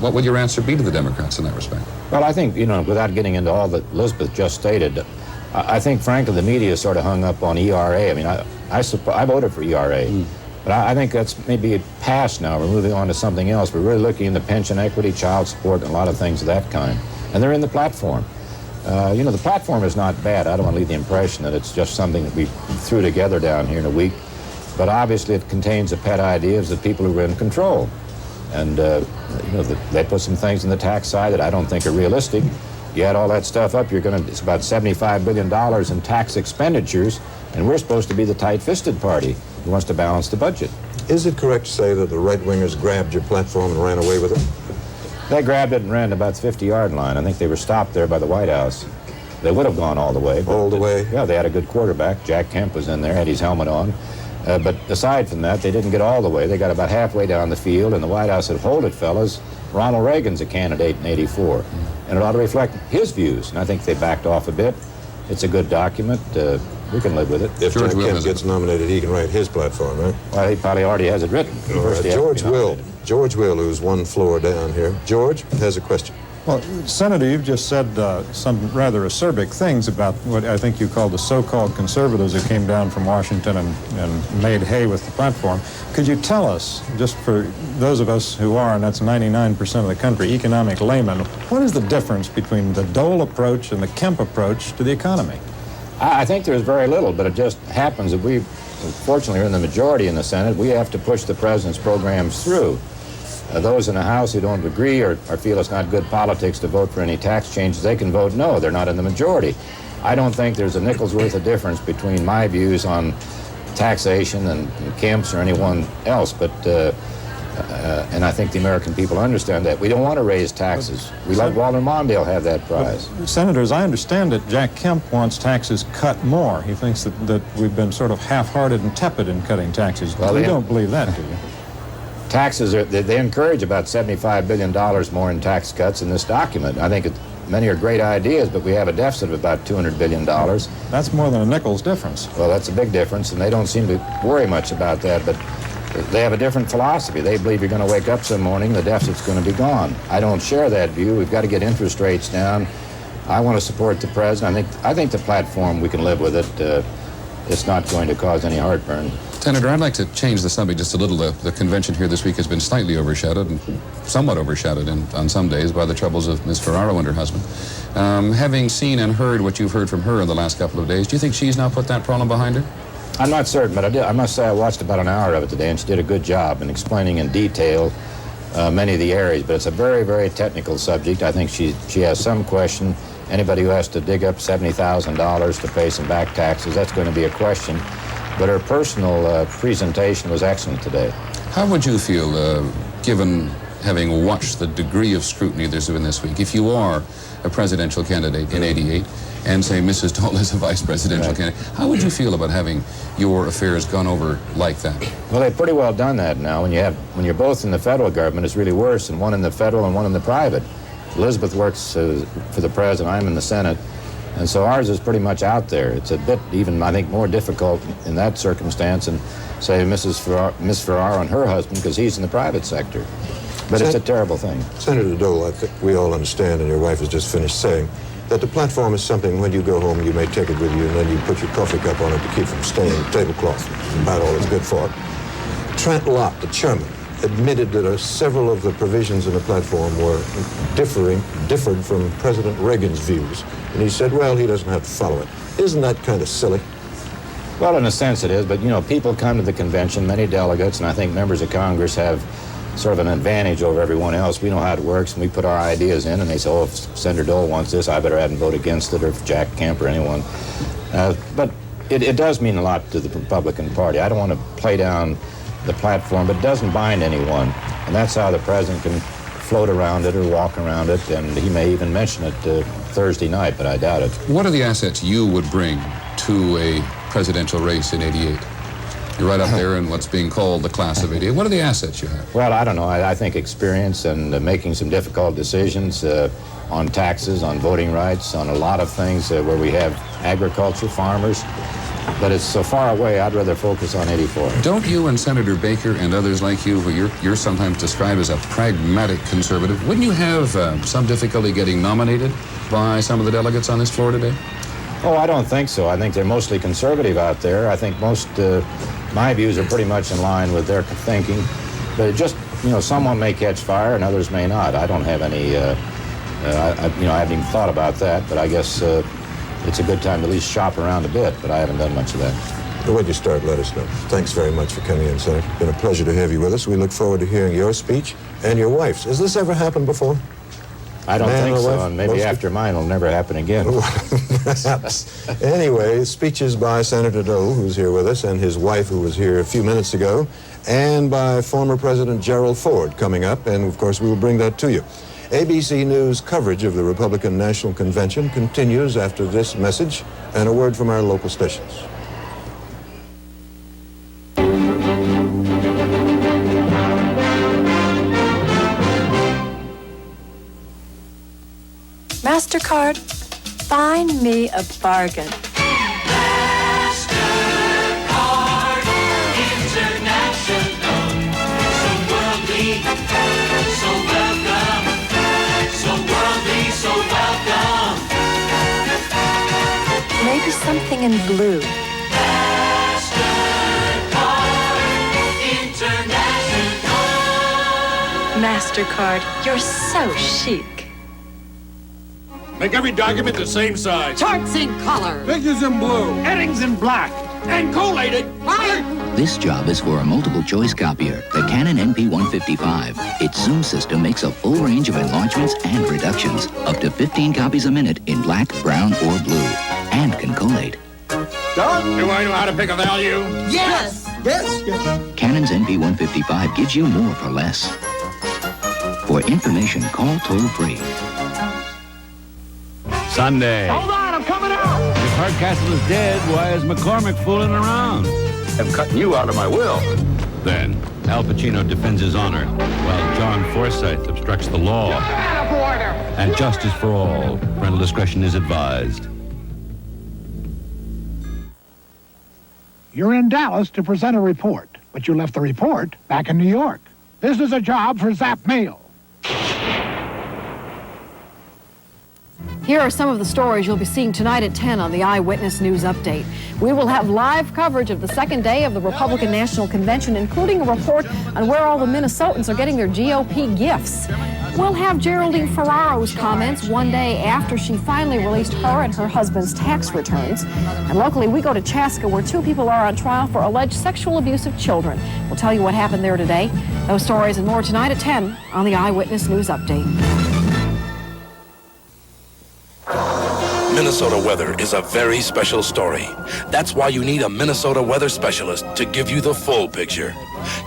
what would your answer be to the Democrats in that respect? Well, I think, without getting into all that Elizabeth just stated, I think, frankly, the media is sort of hung up on ERA. I mean, I voted for ERA. But I think that's maybe past now. We're moving on to something else. We're really looking into pension equity, child support, and a lot of things of that kind. And they're in the platform. The platform is not bad. I don't want to leave the impression that it's just something that we threw together down here in a week. But obviously it contains the pet ideas of people who are in control. And, they put some things in the tax side that I don't think are realistic. You add all that stuff up, it's about $75 billion in tax expenditures, and we're supposed to be the tight-fisted party who wants to balance the budget. Is it correct to say that the right-wingers grabbed your platform and ran away with it? They grabbed it and ran to about the 50-yard line. I think they were stopped there by the White House. They would have gone all the way. All the way? Yeah, they had a good quarterback. Jack Kemp was in there, had his helmet on. But aside from that, they didn't get all the way. They got about halfway down the field, and the White House said, hold it, fellas. Ronald Reagan's a candidate in '84. And it ought to reflect his views. And I think they backed off a bit. It's a good document. We can live with it. If Jack Kemp gets nominated, he can write his platform, right? Well, he probably already has it written. George Will, who's one floor down here. George has a question. Well, Senator, you've just said some rather acerbic things about what I think you call the so-called conservatives who came down from Washington and made hay with the platform. Could you tell us, just for those of us who are, and that's 99% of the country, economic laymen, what is the difference between the Dole approach and the Kemp approach to the economy? I think there's very little, but it just happens that we, fortunately, are in the majority in the Senate. We have to push the president's programs through. Those in the House who don't agree or feel it's not good politics to vote for any tax changes, they can vote no. They're not in the majority. I don't think there's a nickel's worth of difference between my views on taxation and Kemp's or anyone else, but and I think the American people understand that. We don't want to raise taxes. We let Walter Mondale have that prize. Senators, I understand that Jack Kemp wants taxes cut more. He thinks that we've been sort of half-hearted and tepid in cutting taxes. Well, you don't believe that, do you? Taxes, they encourage about $75 billion more in tax cuts in this document. I think many are great ideas, but we have a deficit of about $200 billion. That's more than a nickel's difference. Well, that's a big difference, and they don't seem to worry much about that, but they have a different philosophy. They believe you're going to wake up some morning, the deficit's going to be gone. I don't share that view. We've got to get interest rates down. I want to support the president. I think the platform, we can live with it. It's not going to cause any heartburn. Senator, I'd like to change the subject just a little. The convention here this week has been slightly overshadowed, and somewhat overshadowed on some days by the troubles of Ms. Ferraro and her husband. Having seen and heard what you've heard from her in the last couple of days, do you think she's now put that problem behind her? I'm not certain, but I must say I watched about an hour of it today, and she did a good job in explaining in detail many of the areas, but it's a very, very technical subject. I think she has some question. Anybody who has to dig up $70,000 to pay some back taxes, that's going to be a question. But her personal presentation was excellent today. How would you feel, given having watched the degree of scrutiny there's been this week, if you are a presidential candidate in '88 and say Mrs. Dole is a vice presidential candidate, how would you feel about having your affairs gone over like that? Well, they've pretty well done that now. When you're both in the federal government, it's really worse, and one in the federal and one in the private. Elizabeth works for the president, I'm in the Senate, and so ours is pretty much out there. It's a bit even, I think, more difficult in that circumstance than, say, Miss Ferraro and her husband, because he's in the private sector. But it's a terrible thing. Senator Dole, I think we all understand, and your wife has just finished saying, that the platform is something when you go home you may take it with you, and then you put your coffee cup on it to keep from staining the tablecloth. That's about all it's good for. Trent Lott, the chairman, admitted that several of the provisions in the platform were differed from President Reagan's views. And he said, well, he doesn't have to follow it. Isn't that kind of silly? Well, in a sense it is, but you know, people come to the convention, many delegates, and I think members of Congress have sort of an advantage over everyone else. We know how it works, and we put our ideas in, and they say, oh, if Senator Dole wants this, I better have him vote against it, or if Jack Kemp or anyone. But it does mean a lot to the Republican Party. I don't want to play down the platform, but it doesn't bind anyone, and that's how the president can float around it or walk around it, and he may even mention it Thursday night, but I doubt it. What are the assets you would bring to a presidential race in '88? You're right up there in what's being called the class of '88. What are the assets you have? Well, I don't know. I think experience and making some difficult decisions on taxes, on voting rights, on a lot of things where we have agriculture, farmers. But it's so far away, I'd rather focus on '84. Don't you and Senator Baker and others like you, who you're sometimes described as a pragmatic conservative, wouldn't you have some difficulty getting nominated by some of the delegates on this floor today? Oh, I don't think so. I think they're mostly conservative out there. I think most, my views are pretty much in line with their thinking. But it just, you know, someone may catch fire and others may not. I don't have any, I haven't even thought about that, but I guess it's a good time to at least shop around a bit, but I haven't done much of that. Well, when you start, let us know. Thanks very much for coming in, Senator. It's been a pleasure to have you with us. We look forward to hearing your speech and your wife's. Has this ever happened before? I don't think so, and maybe after mine will never happen again. Perhaps. Anyway, speeches by Senator Dole, who's here with us, and his wife, who was here a few minutes ago, and by former President Gerald Ford coming up, and of course we will bring that to you. ABC News coverage of the Republican National Convention continues after this message and a word from our local stations. MasterCard, find me a bargain. MasterCard International, so worldly, so welcome, so worldly, so welcome. Maybe something in blue. MasterCard International. MasterCard, you're so chic. Make every document the same size. Charts in color. Figures in blue. Headings in black. And collated. This job is for a multiple choice copier, the Canon NP155. Its zoom system makes a full range of enlargements and reductions, up to 15 copies a minute in black, brown, or blue, and can collate. Done. Do I know how to pick a value? Yes. Yes. Canon's NP155 gives you more for less. For information, call toll-free. Sunday. Hold on, I'm coming out. If Hardcastle is dead, why is McCormick fooling around? I'm cutting you out of my will. Then, Al Pacino defends his honor, while John Forsythe obstructs the law. Out of order. And justice for all. Parental discretion is advised. You're in Dallas to present a report, but you left the report back in New York. This is a job for Zap Mail. Here are some of the stories you'll be seeing tonight at 10 on the Eyewitness News Update. We will have live coverage of the second day of the Republican National Convention, including a report on where all the Minnesotans are getting their GOP gifts. We'll have Geraldine Ferraro's comments one day after she finally released her and her husband's tax returns. And locally, we go to Chaska, where two people are on trial for alleged sexual abuse of children. We'll tell you what happened there today. Those stories and more tonight at 10 on the Eyewitness News Update. Minnesota weather is a very special story. That's why you need a Minnesota weather specialist to give you the full picture.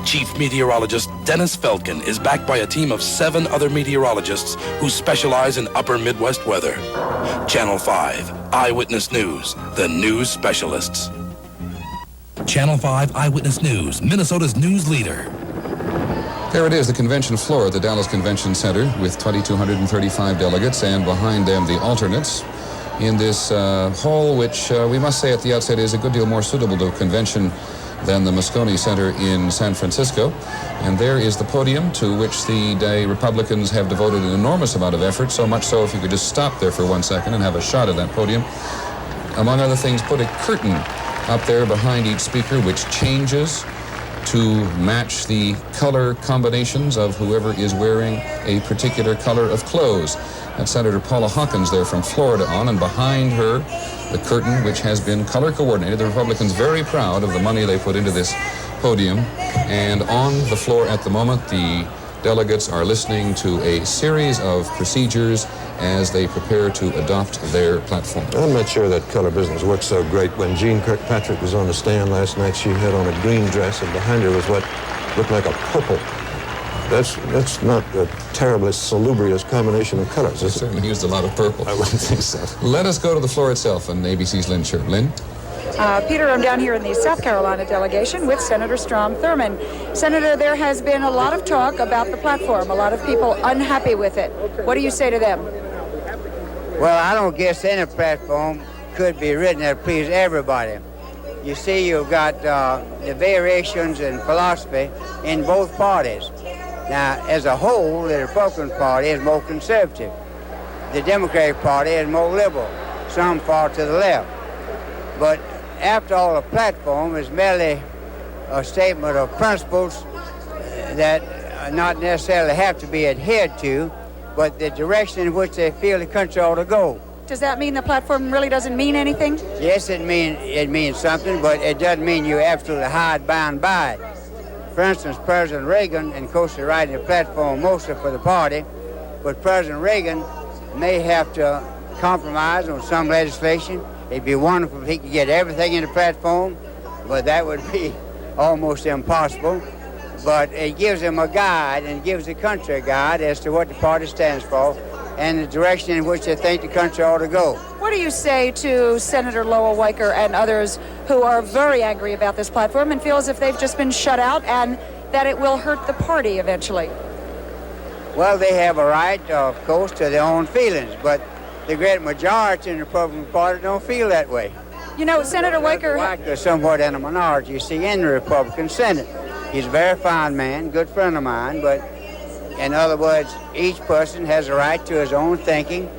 Chief Meteorologist Dennis Feldkin is backed by a team of 7 other meteorologists who specialize in upper Midwest weather. Channel 5, Eyewitness News, the news specialists. Channel 5 Eyewitness News, Minnesota's news leader. There it is, the convention floor at the Dallas Convention Center with 2,235 delegates, and behind them the alternates in this hall, which we must say at the outset is a good deal more suitable to a convention than the Moscone Center in San Francisco. And there is the podium to which the Republicans have devoted an enormous amount of effort, so much so if you could just stop there for 1 second and have a shot at that podium. Among other things, put a curtain up there behind each speaker which changes to match the color combinations of whoever is wearing a particular color of clothes. That's Senator Paula Hawkins there from Florida on, and behind her, the curtain, which has been color coordinated. The Republicans very proud of the money they put into this podium. And on the floor at the moment, the delegates are listening to a series of procedures as they prepare to adopt their platform. I'm not sure that color business works so great. When Jean Kirkpatrick was on the stand last night, she had on a green dress, and behind her was what looked like a purple. That's not a terribly salubrious combination of colors, is it? Certainly used a lot of purple. I wouldn't think so. Let us go to the floor itself and ABC's Lynn Sherr. Lynn? Peter, I'm down here in the South Carolina delegation with Senator Strom Thurmond. Senator, there has been a lot of talk about the platform, a lot of people unhappy with it. What do you say to them? Well, I don't guess any platform could be written that please everybody. You see, you've got the variations in philosophy in both parties. Now, as a whole, the Republican Party is more conservative. The Democratic Party is more liberal. Some fall to the left. But after all, a platform is merely a statement of principles that not necessarily have to be adhered to, but the direction in which they feel the country ought to go. Does that mean the platform really doesn't mean anything? Yes, it means something, but it doesn't mean you're absolutely hard-bound by it. For instance, President Reagan, and of course they're writing the platform mostly for the party, but President Reagan may have to compromise on some legislation. It'd be wonderful if he could get everything in the platform, but that would be almost impossible. But it gives him a guide and gives the country a guide as to what the party stands for and the direction in which they think the country ought to go. What do you say to Senator Lowell Weicker and others who are very angry about this platform and feel as if they've just been shut out and that it will hurt the party eventually? Well, they have a right, of course, to their own feelings, but the great majority in the Republican Party don't feel that way. You know, Senator Weicker... Weicker is somewhat in a minority, you see, in the Republican Senate. He's a very fine man, good friend of mine, but in other words, each person has a right to his own thinking,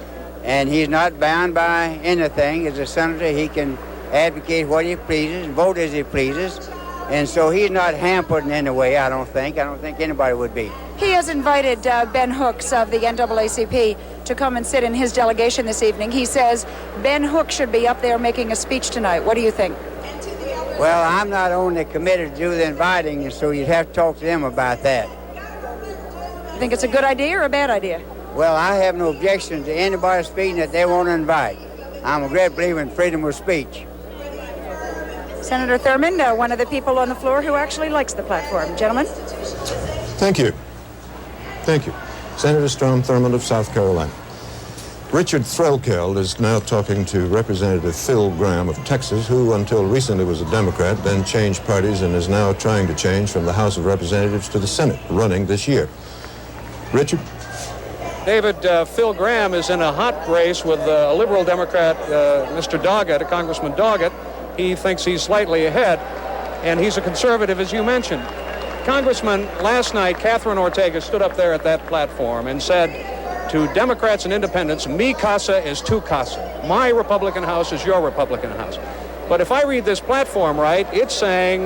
and he's not bound by anything. As a senator, he can advocate what he pleases, vote as he pleases, and so he's not hampered in any way, I don't think. I don't think anybody would be. He has invited Ben Hooks of the NAACP to come and sit in his delegation this evening. He says Ben Hooks should be up there making a speech tonight. What do you think? Well, I'm not only committed to do the inviting, and so you'd have to talk to them about that. You think it's a good idea or a bad idea? Well, I have no objection to anybody speaking that they want to invite. I'm a great believer in freedom of speech. Senator Thurmond, one of the people on the floor who actually likes the platform. Gentlemen? Thank you. Thank you. Senator Strom Thurmond of South Carolina. Richard Threlkeld is now talking to Representative Phil Gramm of Texas, who until recently was a Democrat, then changed parties and is now trying to change from the House of Representatives to the Senate, running this year. Richard? David, Phil Gramm is in a hot race with a liberal Democrat, Mr. Doggett, Congressman Doggett. He thinks he's slightly ahead, and he's a conservative, as you mentioned. Congressman, last night, Catherine Ortega stood up there at that platform and said to Democrats and independents, mi casa is tu casa. My Republican House is your Republican House. But if I read this platform right, it's saying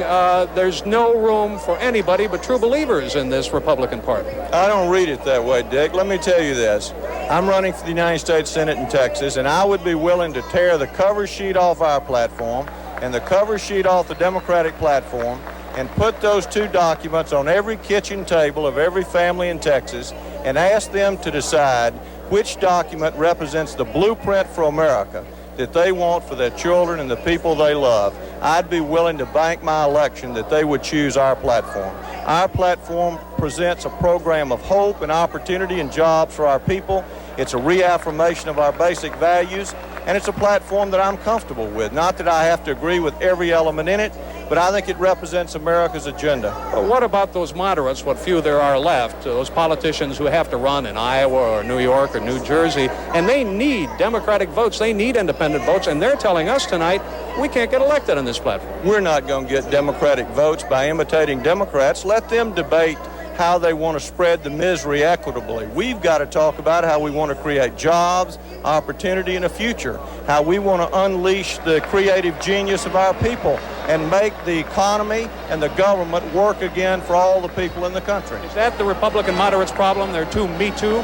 there's no room for anybody but true believers in this Republican Party. I don't read it that way, Dick. Let me tell you this. I'm running for the United States Senate in Texas, and I would be willing to tear the cover sheet off our platform and the cover sheet off the Democratic platform and put those two documents on every kitchen table of every family in Texas and ask them to decide which document represents the blueprint for America that they want for their children and the people they love. I'd be willing to bank my election that they would choose our platform. Our platform presents a program of hope and opportunity and jobs for our people. It's a reaffirmation of our basic values, and it's a platform that I'm comfortable with. Not that I have to agree with every element in it, but I think it represents America's agenda. Well, what about those moderates, what few there are left, those politicians who have to run in Iowa or New York or New Jersey, and they need Democratic votes, they need independent votes, and they're telling us tonight we can't get elected on this platform. We're not going to get Democratic votes by imitating Democrats. Let them debate how they want to spread the misery equitably. We've got to talk about how we want to create jobs, opportunity, and a future, how we want to unleash the creative genius of our people. and make the economy and the government work again for all the people in the country. Is that the Republican moderates' problem? They're too Me Too?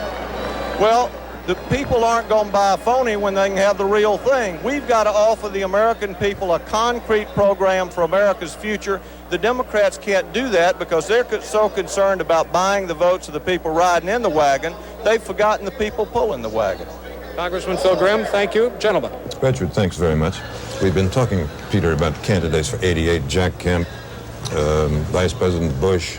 Well, the people aren't going to buy a phony when they can have the real thing. We've got to offer the American people a concrete program for America's future. The Democrats can't do that because they're so concerned about buying the votes of the people riding in the wagon, they've forgotten the people pulling the wagon. Congressman Phil Grimm, thank you. Gentlemen. Richard, thanks very much. We've been talking, Peter, about candidates for 88, Jack Kemp, Vice President Bush,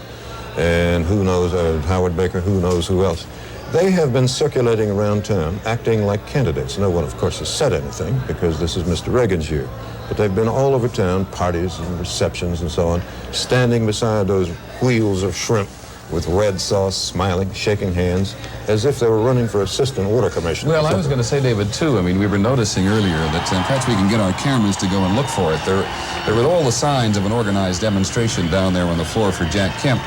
and who knows, Howard Baker, who knows who else. They have been circulating around town, acting like candidates. No one, of course, has said anything because this is Mr. Reagan's year. But they've been all over town, parties and receptions and so on, standing beside those wheels of shrimp with red sauce, smiling, shaking hands, as if they were running for assistant water commissioner. Well, I was going to say, David, too, I mean, we were noticing earlier that perhaps we can get our cameras to go and look for it. There were all the signs of an organized demonstration down there on the floor for Jack Kemp.